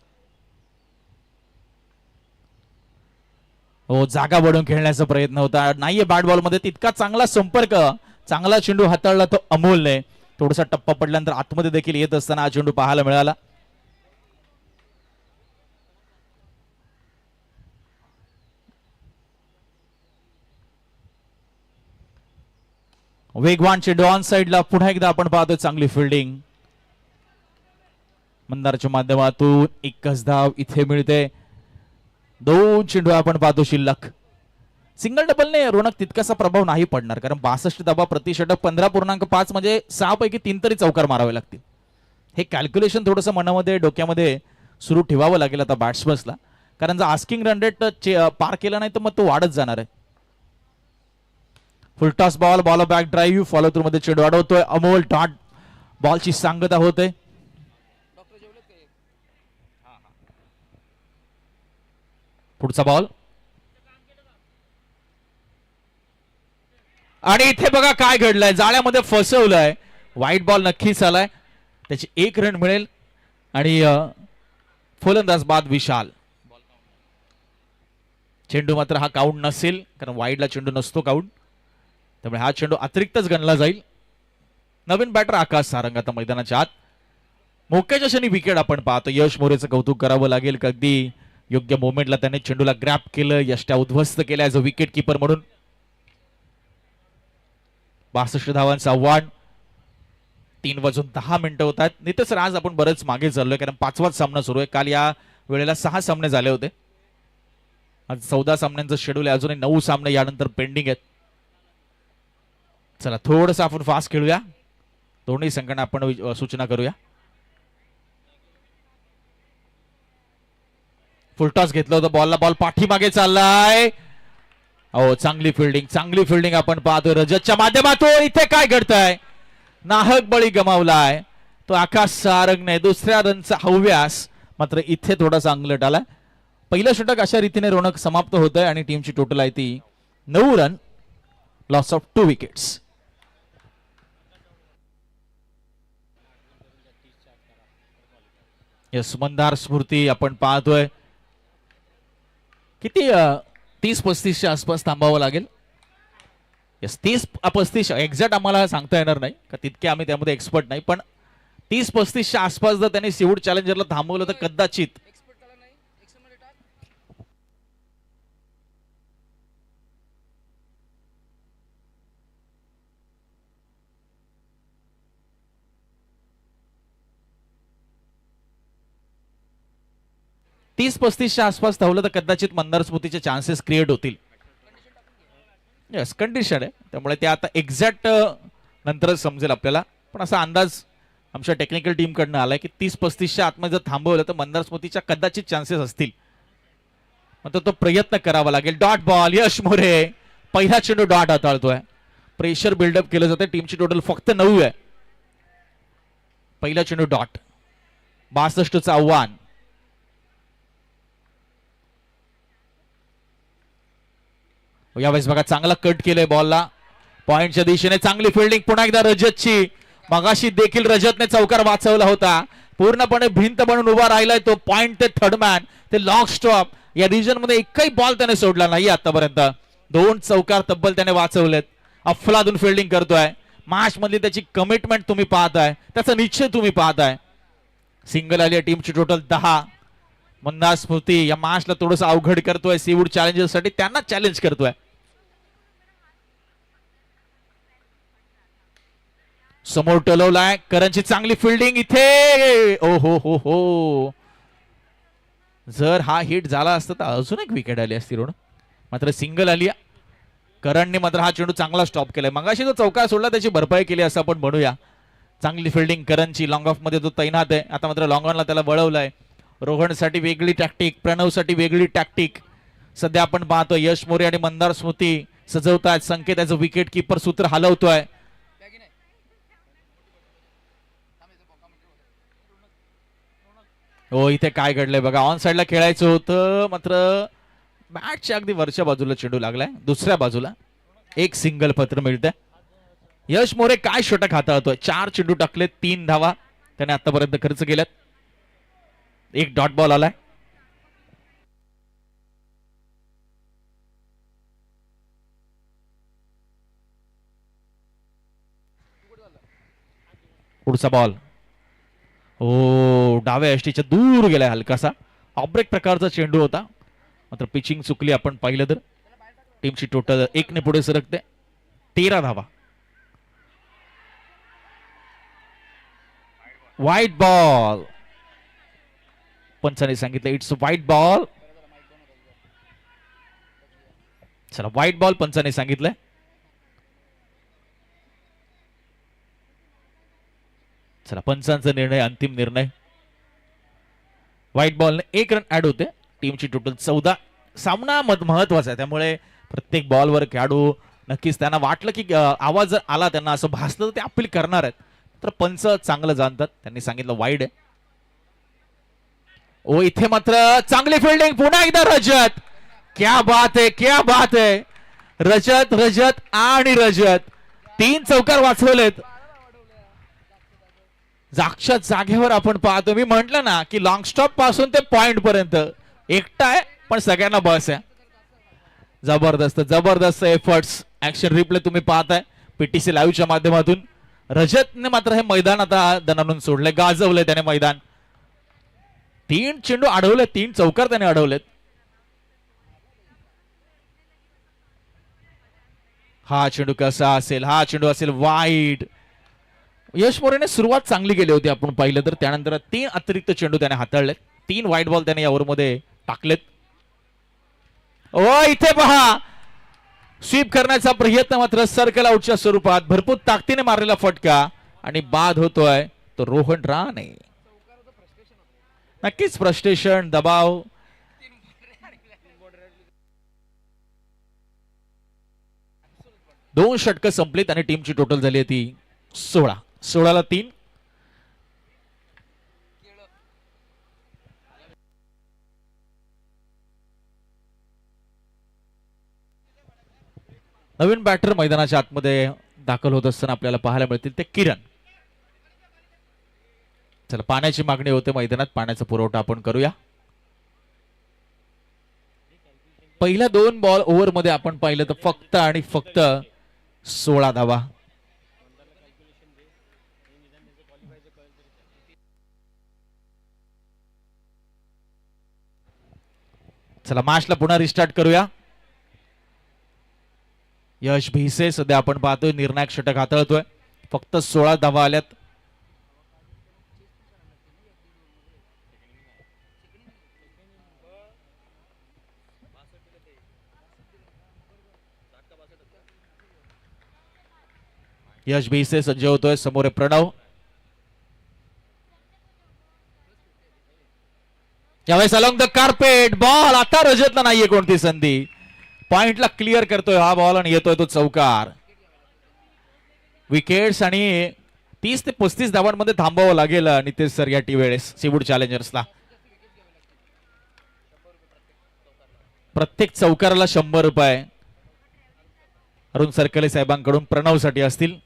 हो, जागा वाढवून खेळण्याचा प्रयत्न होता. नाहीये बॅट बॉल मध्ये तितका चांगला संपर्क. चांगला चेंडू हाताळला तो अमोलने. थोडासा टप्पा पडल्यानंतर आतमध्ये देखील येत असताना हा चेंडू पाहायला मिळाला. वेगवान चेंडू ऑन साइडला. पुन्हा एकदा आपण पाहतोय चांगली फिल्डिंग मंदारच्या माध्यमातून. एकच धाव इथे मिळते. 2 चेंडू आपण पाहतो शिल्लक. सिंगल डबलने रोनक तितकासा प्रभाव नाही पडणार, कारण 62 धावा प्रति षटक 15.5 म्हणजे 6 पैकी 3 तरी चौकार मारावे लागतील. हे कॅल्क्युलेशन थोडंसं मनामध्ये डोक्यामध्ये सुरू ठेवावं लागेल आता बॅट्समन्सला, कारण जर आस्किंग रन रेट पार केला नाही तर मग तो वाढत जाणार आहे. फुल toss ball, ball back drive, follow through मध्ये चेंडू अडवतोय अमोल. डॉट बॉलची सांगता होते. पुढचा बॉल आणि इथे बघा काय घडलंय. जाळ्यामध्ये फसवलंय. व्हाईट बॉल नक्कीच आलाय. त्याची 1 रन मिळेल आणि फलंदाज बाद विशाल. चेंडू मात्र हा काउंट नसेल, कारण वाईडला चेंडू नसतो काउंट, त्यामुळे हा चेंडू अतिरिक्तच गणला जाईल. नवीन बॅटर आकाश सारंग आता मैदानाच्या आत. मोक्याच्या क्षणी विकेट आपण पाहतो. यश मोरेचं कौतुक करावं लागेल, अगदी योग्य मोमेंटला त्याने चेंडूला ग्रॅप केलं, यष्ट्या उद्ध्वस्त केल्या ॲज अ विकेट किपर म्हणून. 62 धावांचं आव्हान. 3 वाजून 10 मिनिटं होत आहेत. नितेश आज आपण बरेच मागे चाललोय, कारण 5वाच सामना सुरू आहे. काल या वेळेला 6 सामने झाले होते. आज 14 सामन्यांचं शेड्यूल आहे. अजूनही 9 सामने यानंतर पेंडिंग आहेत. चला थोडस आपण फास्ट खेळूया. दोन्ही संघांना आपण सूचना करूया. फुलटॉस घेतलं होतं बॉलला. बॉल पाठीमागे चाललाय. हो, चांगली फिल्डिंग आपण पाहतोय रजतच्या माध्यमातून. इथे काय घडतंय. नाहक बळी गमावलाय तो आकाश सारंगने. दुसऱ्या रनचा हव्यास मात्र इथे थोडासा अंगलट आलाय. पहिलं षटक अशा रीतीने रोनक समाप्त होत आहे आणि टीमची टोटल आहे ती 9 run. Loss of 2 wickets. Yes, Mandar स्फूर्ती आपण पाहतोय. किती 30-35च्या आसपास थांबावं लागेल. यस, 30-35 एक्झॅक्ट आम्हाला सांगता येणार नाही, का तितके आम्ही त्यामध्ये एक्सपर्ट नाही, पण 30-35च्या आसपास जर त्यांनी सिवूड चॅलेंजरला थांबवलं तर कदाचित च्या आसपास धावलं तर कदाचित मंदार स्मृतीचे चान्सेस क्रिएट होतील. यस, कंडिशन आहे, त्यामुळे ते आता एक्झॅक्ट नंतरच समजेल आपल्याला. पण असा अंदाज आमच्या टेक्निकल टीम कडनं आलाय की 30-35च्या आतमध्ये जर थांबवलं तर मंदार स्मृतीच्या कदाचित चान्सेस असतील. मात्र तो प्रयत्न करावा लागेल. Dot ball. यश मोरे पहिला चेंडू डॉट हाताळतोय. प्रेशर बिल्डअप केलं जातं. टीमची टोटल फक्त 9 आहे. पहिला चेंडू डॉट. 62चं आव्हान. यावेळेस बघा चांगला कट केलंय बॉलला. पॉइंटच्या दिशेने चांगली फिल्डिंग. पुन्हा एकदा रजतची. मगाशी देखील रजतने चौकार वाचवला होता. पूर्णपणे भिंत बनून उभा राहिलाय तो. पॉइंट ते थर्ड मॅन ते लॉक स्टॉप. या रिजन मध्ये एकही बॉल त्याने सोडला नाही आतापर्यंत. 2 चौकार तब्बल त्याने वाचवलेत. अफलातून फिल्डिंग करतोय. मॅच मधली त्याची कमिटमेंट तुम्ही पाहताय, त्याचा निश्चय तुम्ही पाहताय. सिंगल आली आहे. टीमची टोटल 10. मंदार स्मृती या मॅचला थोडंसं अवघड करतोय. सीवूड चॅलेंजर्स साठी त्यांना चॅलेंज करतोय. समोर टलवलाय. करणची चांगली फिल्डिंग इथे. ओ हो हो हो, जर हा हिट झाला असता तर अजून एक विकेट आली असती रोड. मात्र सिंगल आली. करणने मात्र हा चेंडू चांगला स्टॉप केलाय. मगाशी जो चौकार सोडला त्याची भरपाई केली असं आपण म्हणूया. चांगली फिल्डिंग करणची. लॉंग ऑफ मध्ये तो तैनात आहे. आता मात्र लॉंग ऑनला त्याला वळवलाय. रोहनसाठी वेगळी टॅक्टिक, प्रणवसाठी वेगळी टॅक्टिक. सध्या आपण पाहतोय यश मोरे आणि मंदार स्मृती सजवतायत संकेत. विकेट किपर सूत्र हलवतोय. हो, इथे काय घडलंय बघा. ऑन साइडला खेळायचं होतं, मात्र बॅटच्या अगदी वरच्या बाजूला चेंडू लागलाय. दुसऱ्या बाजूला एक सिंगल पत्र मिळतंय. यश मोरे काय षटक हाताळतोय. 4 चेंडू टाकले, 3 धावा त्याने आतापर्यंत खर्च केल्यात. एक डॉट बॉल आलाय. पुढचा बॉल हो, डाव्या यष्टीच्या दूर गेलाय. हलकासा ऑब्रेक प्रकारचा चेंडू होता, मात्र पिचिंग चुकली. आपण पाहिलं तर टीमची टोटल 1 ने पुढे सरकते. 13 धावा. White ball. पंचाने सांगितलं इट्स व्हाईट बॉल. चला, व्हाईट बॉल पंचाने सांगितलंय. चला, पंचांचा निर्णय अंतिम निर्णय. व्हाईट बॉलने 1 रन ऍड होते. टीमची टोटल 14. सामना महत्वाचा आहे, त्यामुळे प्रत्येक बॉलवर खेळाडू नक्कीच त्यांना वाटलं की आवाज जर आला, त्यांना असं भासलं तर ते अपील करणार आहेत. तर पंच चांगलं जाणतात. त्यांनी सांगितलं वाईड आहे. ओ, इथे मात्र चांगली फिल्डिंग. पुन्हा एकदा रजत. क्या बात आहे, क्या बात आहे. रजत, रजत आणि रजत 3 चौकार वाचवलेत. जागच्या जागेवर आपण पाहतो. मी म्हंटल ना की लॉंग स्टॉप पासून ते पॉइंट पर्यंत एकटा आहे, पण सगळ्यांना बस आहे. जबरदस्त जबरदस्त एफर्ट्स. ऍक्शन रिप्ले तुम्ही पाहताय पीटीसी लाईव्हच्या माध्यमातून. रजतने मात्र हे मैदान आता दणानून सोडले, गाजवले त्याने मैदान. 3 चेंडू अडवले, 3 चौकार त्याने अडवलेत. हा चेंडू कसा असेल, हा चेंडू असेल वाईट. यश मोरेने सुरुवात चांगली केली होती आपण पाहिलं तर. त्यानंतर 3 अतिरिक्त चेंडू त्याने हाताळलेत. 3 व्हाईट बॉल त्याने या ओव्हरमध्ये टाकलेत. ओ, इथे पहा स्वीप करण्याचा प्रयत्न, मात्र सर्कल आउटच्या स्वरूपात भरपूर ताकदीने मारलेला फटका आणि बाद होतोय तो रोहन राणे. नक्कीच फ्रस्ट्रेशन, दबाव. दोन षटकं संपलीत आणि टीमची टोटल झाली आहे ती 16. 16ला 3. नवीन बॅटर मैदानाच्या आतमध्ये दाखल होत असताना आपल्याला पाहायला मिळतील ते किरण. चला, पाण्याची मागणी होते मैदानात. पाण्याचा पुरवठा आपण करूया. पहिल्या 2 बॉल ओव्हर मध्ये आपण पाहिलं तर फक्त आणि फक्त 16 धावा. चला, मॅचला पुन्हा रिस्टार्ट करूया. यश भिसे सध्या आपण पाहतोय निर्णायक षटक हाताळतोय. फक्त 16 धावा आल्यात. यश भिसे सज्ज होतोय. समोर आहे प्रणव. यावेळेस अलॉंग द कार्पेट बॉल. आता रजतला नाहीये कोणती संधी. पॉइंटला क्लिअर करतोय हा बॉल आणि येतोय तो चौकार. विकेट्स आणि 30 ते 35 धावांमध्ये थांबावं लागेल नितेश सर या टी वेळेस सीवूड चॅलेंजर्सला. प्रत्येक चौकाराला 100 रुपये अरुण सरकले साहेबांकडून प्रणव साठी असतील.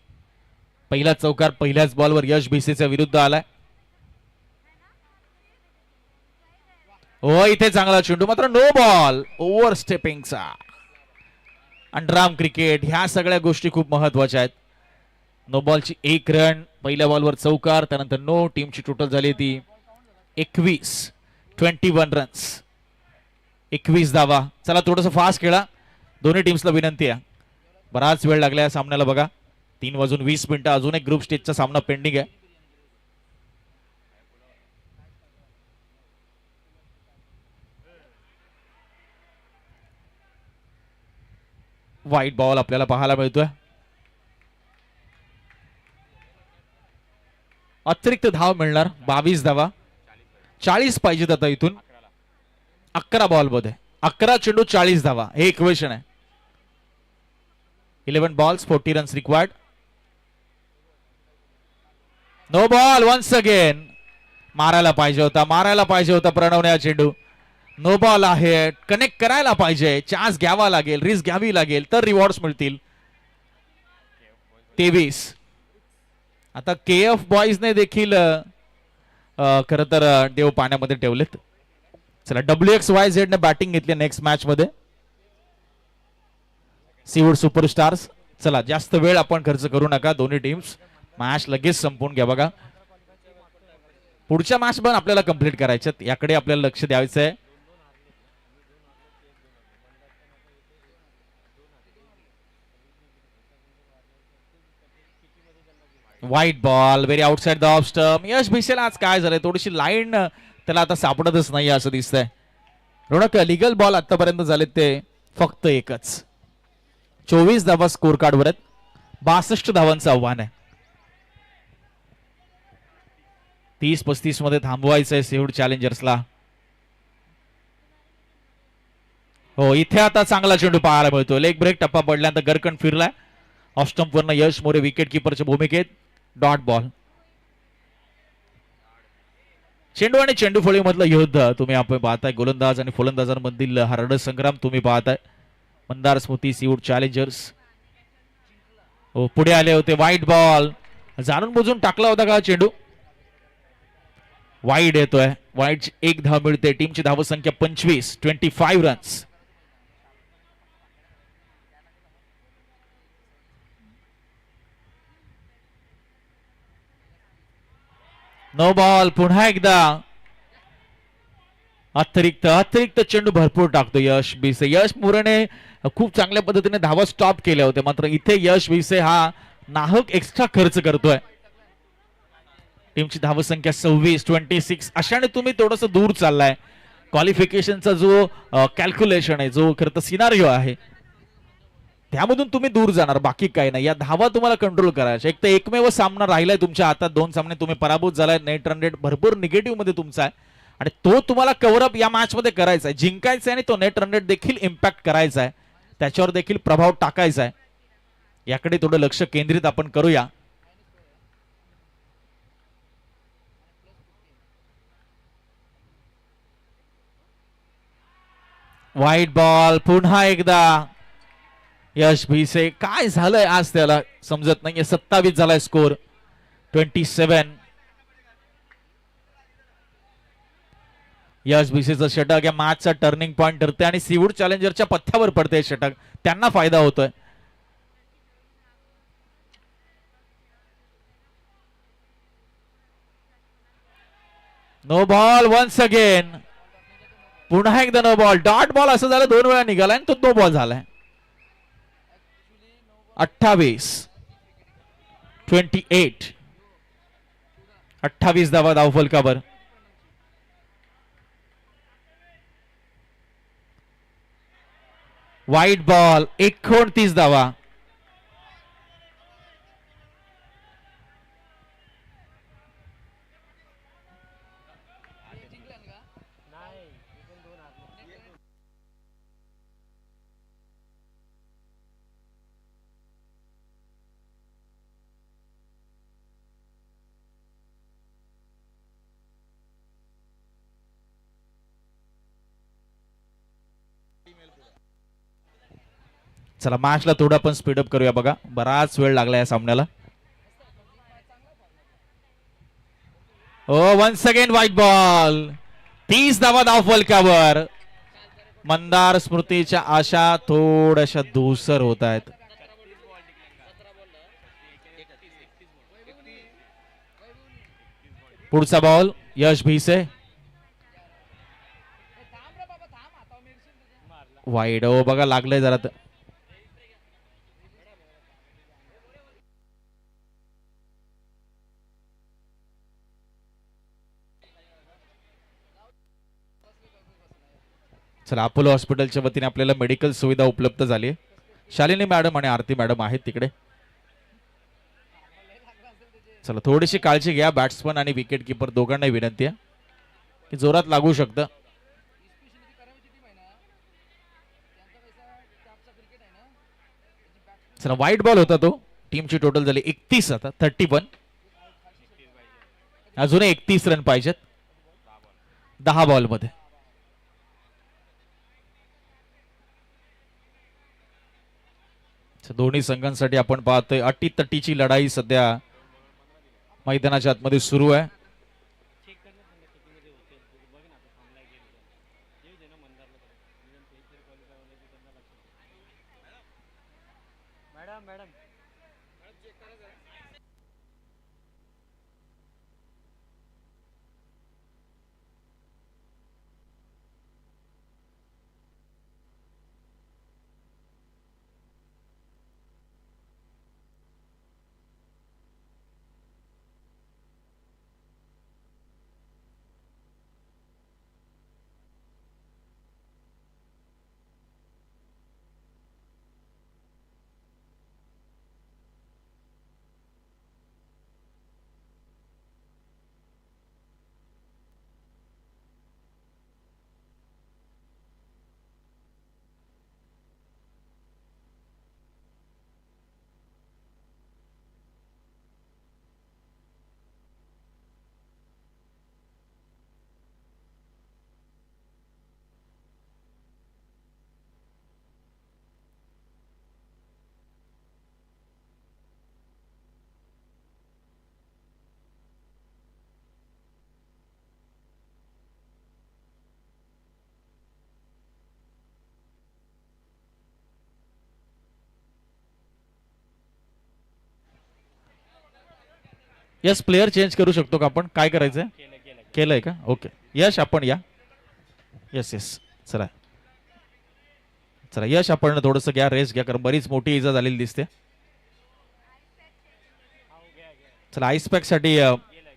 पहिला चौकार पहिल्याच बॉलवर यश भिसेच्या विरुद्ध आलाय. हो, इथे चांगला चेंडू, मात्र नो बॉल. ओव्हर स्टेपिंगचा अंडरआर्म क्रिकेट, ह्या सगळ्या गोष्टी खूप महत्वाच्या आहेत. नो बॉलची 1 रन. पहिल्या बॉलवर चौकार, त्यानंतर नो. टीमची टोटल झाली ती 21 रन्स, 21 धावा. चला, थोडंसं फास्ट खेळा. दोन्ही टीम्सला विनंती आहे. बराच वेळ लागला या सामन्याला बघा. 3:20 अजून एक ग्रुप स्टेजचा सामना पेंडिंग आहे. व्हाईट बॉल आपल्याला पाहायला मिळतोय. अतिरिक्त धाव मिळणार 22 धावा. 40 पाहिजेत आता इथून. 11 बॉल मध्ये 11 चेंडू 40 धावा हे इक्वेशन आहे. 11 balls 40 runs required. No ball once again. मारायला पाहिजे होता प्रणवने हा चेंडू. नो बॉल आहे, कनेक्ट करायला पाहिजे, चान्स घ्यावा लागेल, रिस्क घ्यावी लागेल तर रिवॉर्ड्स मिळतील. 23. आता केएफ बॉईजने देखील खर तर देव पाण्यामध्ये ठेवलेत. चला WXYZ ने बॅटिंग घेतली नेक्स्ट मॅच मध्ये. Seaweed superstars. चला जास्त वेळ आपण खर्च करू नका, दोन्ही टीम्स मॅच लगेच संपवून घ्या. बघा पुढच्या मॅच पण आपल्याला कंप्लीट करायच्यात, याकडे आपल्याला लक्ष द्यायचं आहे. Wide ball very outside the off stump. Yash Bhisel आज काय झालंय, थोडीशी लाईन त्याला आता सापडतच नाही असं दिसतंय. रोणक लिगल बॉल आतापर्यंत झालेत ते फक्त एकच. 24 धावा स्कोर कार्डवर आहेत. 62 धावांचं आव्हान आहे. 30-35 मध्ये थांबवायचंय सीवूड चॅलेंजर्सला. हो इथे आता चांगला चेंडू पाहायला मिळतो. लेग ब्रेक टप्पा पडल्यानंतर गरकन फिरलाय. ऑफ स्टंप वरनं यश मोरे विकेट किपरच्या भूमिकेत. Dot ball. चेंडू आणि चेंडू फळी मधलं युद्ध तुम्ही आपण पाहताय. गोलंदाज आणि फलंदाजांमधील हा रणसंग्राम तुम्ही पाहताय. मंदार स्मृती सीवूड चॅलेंजर्स हो पुढे आले होते. व्हाईट बॉल जाणून बुजून टाकला होता का चेंडू. वाईड येतोय. वाईड एक धाव मिळते. टीमची धावसंख्या 25 रन्स. No ball. पुन्हा एकदा अतिरिक्त चेंडू भरपूर टाकतो यश भिसे. यश मोरेने खूप चांगल्या पद्धतीने धावा स्टॉप केल्या होत्या, मात्र इथे यश भिसे हा नाहक एक्स्ट्रा खर्च करतोय. टीमची धावसंख्या 26 अशाने तुम्ही थोडस दूर चाललाय. क्वालिफिकेशनचा जो कॅल्क्युलेशन आहे, जो खरं तर सिनारिओ आहे, त्यामधून तुम्ही दूर जाणार, बाकी काही नाही. या धावा तुम्हाला कंट्रोल करायच्या. एक तर एकमेव सामना राहिलाय तुमच्या हातात. 2 सामने तुम्ही पराभूत झालाय. नेट रन रेट भरपूर निगेटिव्ह मध्ये तुमचा आहे आणि तो तुम्हाला कव्हरअप या मॅच मध्ये करायचा आहे, जिंकायचा आहे आणि तो नेट रन रेट देखील इम्पॅक्ट करायचा आहे, त्याच्यावर देखील प्रभाव टाकायचा आहे. याकडे थोडं लक्ष केंद्रित आपण करूया. व्हाईट बॉल पुन्हा एकदा यश भिसे. काय झालंय आज त्याला समजत नाहीये. 27 झालाय स्कोर. 27. यश भिसेचं षटक या मॅचचा टर्निंग पॉइंट ठरते आणि सीवूड चॅलेंजरच्या पथ्यावर पडते षटक. त्यांना फायदा होतोय. No ball once again. पुन्हा एकदा नो बॉल. डॉट बॉल असं झालं 2 वेळा निघालाय आणि तो नो बॉल झालाय. 28 धावा धावफलकावर. व्हाईट बॉल 29 धावा. चला मॅचला थोडं आपण स्पीडअप करूया. बघा बराच वेळ लागला या सामन्याला. ओ वन्स अगेन व्हाईट बॉल. 30 धावा धावफलकावर. मंदार स्मृतीच्या आशा थोड्याशा धूसर होत आहेत. पुढचा बॉल यश भिसे. वाईड. ओ बघा लागलंय जरा. चला अपोलो हॉस्पिटलच्या वतीने आपल्याला मेडिकल सुविधा उपलब्ध झाली आहे. शालिनी मॅडम आणि आरती मॅडम आहेत तिकडे. चला थोडीशी काळजी घ्या. बॅट्समन आणि विकेट किपर दोघांनाही विनंती आहे की जोरात लागू शकतं. चला व्हाईट बॉल होता तो. टीमची टोटल झाली 31. आता 31. अजूनही 31 रन पाहिजेत. 10 बॉलमध्ये. दोन्ही संघांसाठी आपण पाहतोय अटीतटीची लढाई सध्या मैदानाच्या आतमध्ये सुरू आहे. यस, प्लेयर चेंज करू शकतो का आपण? काय करायचंय? केलंय का? ओके यश आपण या. यस यस चला चला यश आपण थोडंसं घ्या, रेस्ट घ्या, कारण बरीच मोठी इजा झालेली दिसते. चला आईस पॅक साठी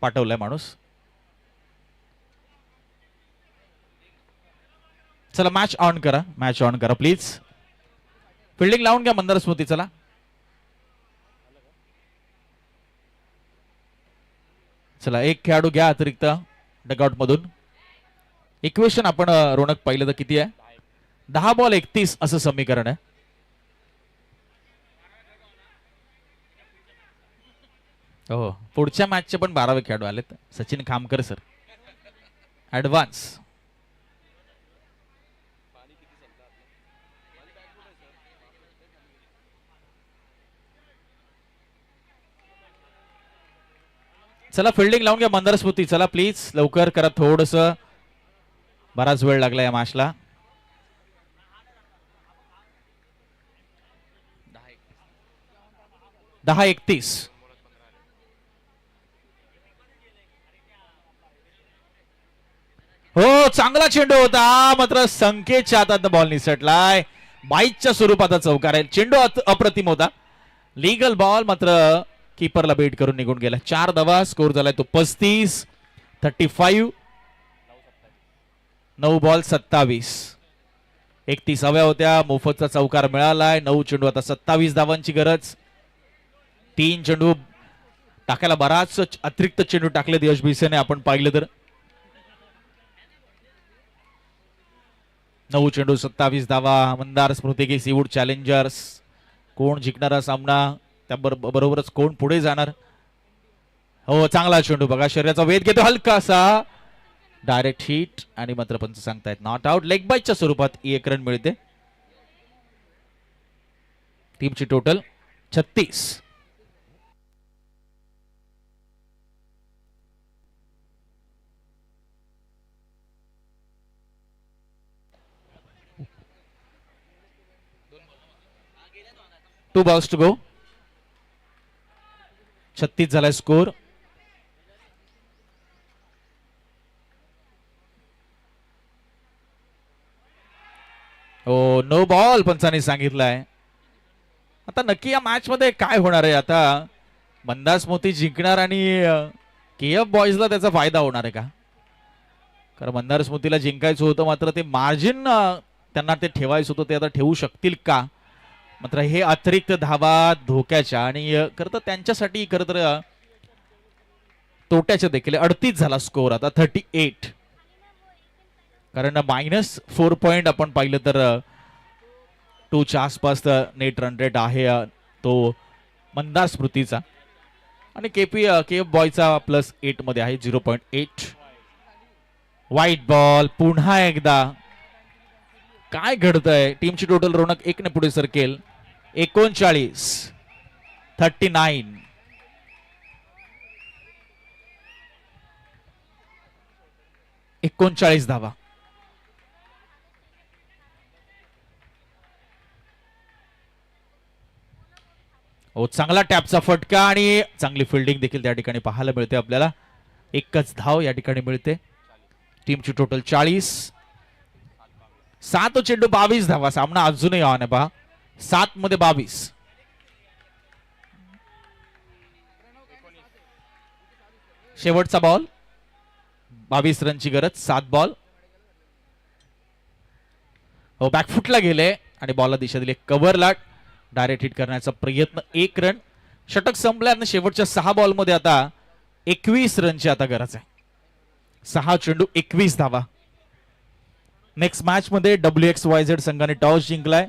पाठवलाय माणूस. चला मॅच ऑन करा, मॅच ऑन करा प्लीज. फिल्डिंग लावून घ्या मंदार स्मृती. चला चला एक खेळाडू घ्या अतिरिक्त डगआउट मधून. इक्वेशन आपण रोनक पाहिलं तर किती आहे? 10 बॉल 31 असं समीकरण आहे. हो, पुढच्या मॅचचे पण 12वे खेळाडू आलेत. Sachin Khamkar sir advance. चला फिल्डिंग लावून घ्या मंदार स्मृती. चला प्लीज लवकर करा, थोडस बराच वेळ लागला या मॅचला. 10-31. हो चांगला चेंडू होता, मात्र संकेतच्या हातात बॉल निसटलाय. बाईकच्या स्वरूपाचा चौकार आहे. चेंडू अप्रतिम होता, लीगल बॉल, मात्र कीपरला बेट करून निघून गेला. 4 धावा, स्कोर झालाय तो 35. 9 बॉल 27. 31 हव्या होत्या, मोफतचा चौकार मिळालाय. 9 चेंडू, आता 27 धावांची गरज. 3 चेंडू टाकायला बराच अतिरिक्त चेंडू टाकलेत यश भिसेने आपण पाहिलं तर. 9 चेंडू 27 धावा. मंदार स्मृती की सीवूड चॅलेंजर्स. कोण जिंकणारा सामना, त्या बरोबरच कोण पुढे जाणार. हो चांगला चेंडू बघा, शरीराचा वेध घेतो, हलकासा डायरेक्ट हिट, आणि मात्र पंच सांगतायत नॉट आउट. लेग बाईच्या स्वरूपात 1 रन मिळते. टीमची total 36. Two balls to go. 36 झालाय स्कोर. हो नो बॉल पंचांनी सांगितलंय. आता नक्की या मॅच मध्ये काय होणार आहे? आता मंदार स्मृती जिंकणार आणि केएफ बॉयजला त्याचा फायदा होणार आहे का? कारण मंदार स्मृतीला जिंकायचं होतं, मात्र ते मार्जिन त्यांना ते ठेवायचं होतं, ते आता ठेवू शकतील का? मात्र हे अतिरिक्त धावा धोक्याच्या आणि खरं तर त्यांच्यासाठी खरं तर तोट्याच्या देखील. 38 झाला स्कोर आता 38. कारण -4 पॉइंट आपण पाहिलं तर 2च्या आसपास नेट रन रेट आहे तो मंदार स्मृतीचा, आणि केएफ बॉयचा +8 मध्ये आहे 0.8. वाईट बॉल पुन्हा एकदा. काय घडतंय. टीमची टोटल रोनक 1 ने पुढे सरकेल. 39 39 धावा. हो चांगला टॅपचा फटका आणि चांगली फिल्डिंग देखील त्या ठिकाणी पाहायला मिळते आपल्याला. एकच धाव या ठिकाणी मिळते. टीमची टोटल 40. 7 चेंडू 22 धावा. सामना अजूनही ऑन आहे पहा. 7 मध्ये 22. शेवटचा बॉल. 22 रनची गरज. 7 बॉल. हो बॅकफुटला गेले आणि बॉलला दिशा दिली कव्हरला. डायरेक्ट हिट करण्याचा प्रयत्न. 1 रन. षटक संपल्यानं शेवटच्या 6 बॉल मध्ये आता 21 रनची आता गरज आहे. 6 चेंडू 21 धावा. नेक्स्ट मॅच मध्ये WXYZ संघाने टॉस जिंकलाय.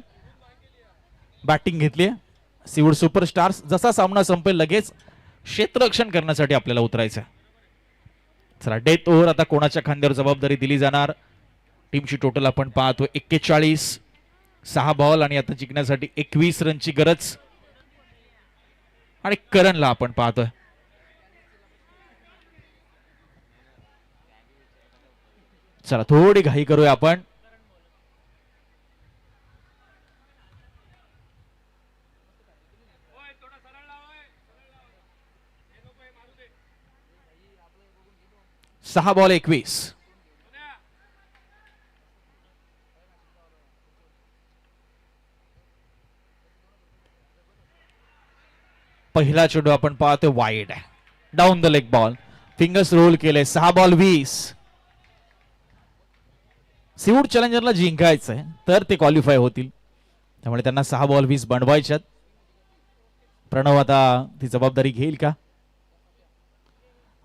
बॅटिंग घेतली. सिवूड सुपरस्टार्स. जसा सामना संपेल लगेच क्षेत्ररक्षण करण्यासाठी आपल्याला उतरायचं. चला डेथ ओव्हर आता कोणाच्या खांद्यावर जबाबदारी दिली जाणार. टीमची टोटल आपण पाहतो 41. 6 बॉल आणि आता जिंकण्यासाठी 21 रनची गरज. आणि करणला आपण पाहतोय. चला थोडी घाई करूया आपण. सहा बॉल 21. पहिला चेंडू आपण पाहतो वाईड आहे. Down the leg ball. Fingers roll केले. 6 बॉल 20. सिवूड चॅलेंजरला जिंकायचंय तर ते क्वालिफाय होतील. त्यामुळे त्यांना 6 बॉल 20 बनवायच्यात. प्रणव आता ती जबाबदारी घेईल का.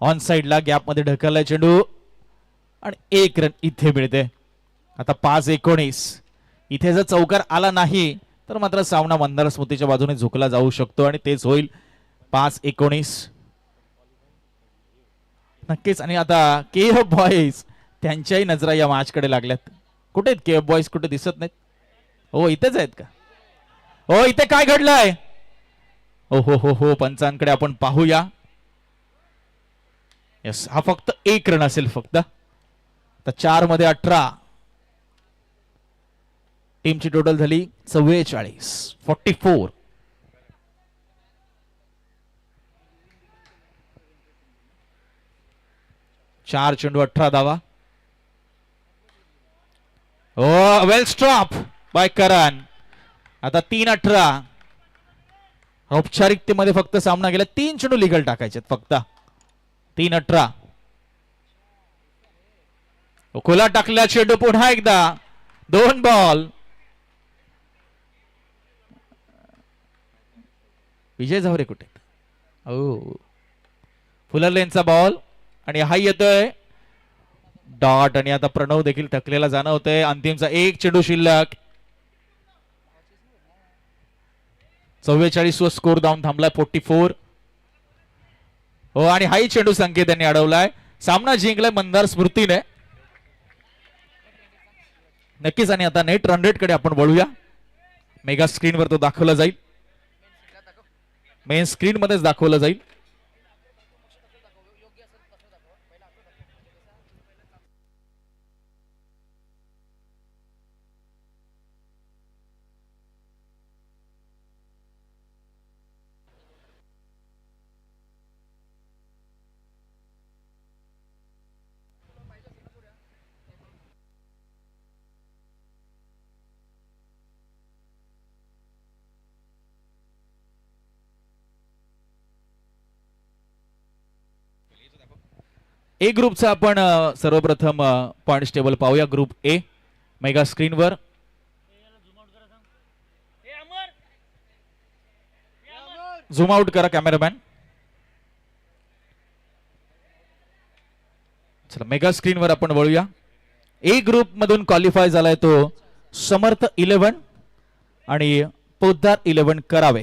ऑन साइडला गॅप मध्ये ढकललाय चेंडू आणि 1 रन इथे मिळते. आता 5-19. इथे जर चौकार आला नाही तर मात्र सामना मंदार स्मृतीच्या बाजूने झुकला जाऊ शकतो आणि तेच होईल. 5-19 नक्कीच. आणि आता केएफ बॉईज त्यांच्याही नजरा या मॅच कडे लागल्यात. कुठे आहेत केएफ बॉईज. कुठे दिसत नाहीत. हो इथेच आहेत का. हो इथे काय घडलंय. हो हो हो हो पंचांकडे आपण पाहूया. यस हा फक्त 1 रन असेल फक्त. तर 4 मध्ये 18. टीमची टोटल झाली 44. 4 चेंडू 18 धावा. हो वेल स्टॉप बाय करण. आता 3-18. औपचारिकतेमध्ये फक्त सामना गेला. 3 चेंडू लिगल टाकायचे फक्त. 3-18. खुला टाकल्या चेंडू पुन्हा एकदा. 2 बॉल. विजय झावरे कुठे. ओ फुलर लेनचा बॉल आणि हा येतोय डॉट. आणि आता प्रणव देखील टकलेला जाणवतोय. अंतिमचा 1 चेंडू शिल्लक. 44 वर स्कोर जाऊन थांबलाय. 44. हो आणि हाही चेंडू संकेत यांनी अडवलाय. सामना जिंकलाय मंदार स्मृतीने नक्कीच. आणि आता नेट रन रेट कडे आपण वळूया. मेगा स्क्रीनवर तो दाखवला जाईल. मेन स्क्रीन मध्येच दाखवलं जाईल. ए ग्रुपचा आपण सर्वप्रथम पॉइंट्स टेबल पाहूया. ग्रुप ए मेगा स्क्रीनवर. झूम आउट करा कॅमेरामॅन. चला मेगा स्क्रीनवर आपण वळूया. ए ग्रुप मधून क्वालिफाय झालाय तो समर्थ 11 आणि पोद्दार 11 करावे.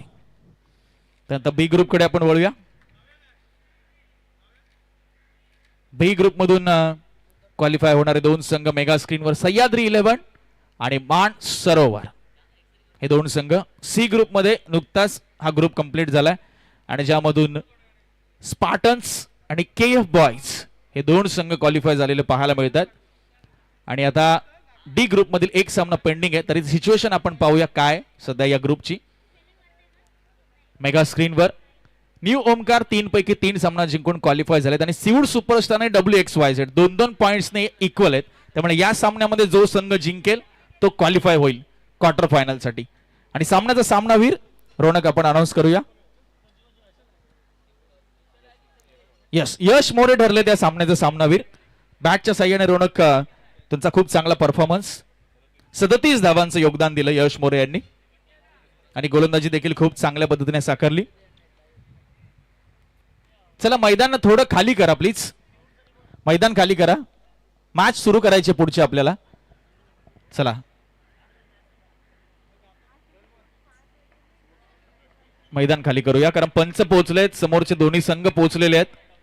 त्यानंतर बी ग्रुप कडे आपण वळूया. बी ग्रुप मधून क्वालिफाय होणारे दोन संघ मेगा स्क्रीनवर सह्याद्री 11 आणि मान सरोवर हे दोन संघ. सी ग्रुपमध्ये नुकताच हा ग्रुप कंप्लीट झालाय आणि ज्यामधून स्पार्टन्स आणि KF बॉयज हे दोन संघ क्वालिफाय झालेले पाहायला मिळतात. आणि आता डी ग्रुपमधील एक सामना पेंडिंग आहे. तरी सिच्युएशन आपण पाहूया काय सध्या या ग्रुपची. मेगा स्क्रीनवर न्यू ओमकार 3 पैकी 3 सामना जिंकून क्वालिफाय झालेत आणि सिवूड सुपरस्टार आणि WXYZ 2-2 पॉइंट्सने इक्वल आहेत. त्यामुळे या सामन्यामध्ये जो संघ जिंकेल तो क्वालिफाय होईल क्वार्टर फायनलसाठी. आणि सामन्याचा सामनावीर रोनक आपण अनाऊन्स करूया. यश मोरे ठरले त्या सामन्याचा सामनावीर. बॅटच्या साह्याने रोनक तुमचा खूप चांगला परफॉर्मन्स. 37 धावांचं योगदान दिलं यश मोरे यांनी आणि गोलंदाजी देखील खूप चांगल्या पद्धतीने साकारली. चला मैदान थोडं खाली करा प्लीज. मैदान खाली करा. मॅच सुरू करायचे पुढचे आपल्याला. चला मैदान खाली करूया कारण पंच पोहोचलेत. समोरचे दोन्ही संघ पोहोचलेले आहेत.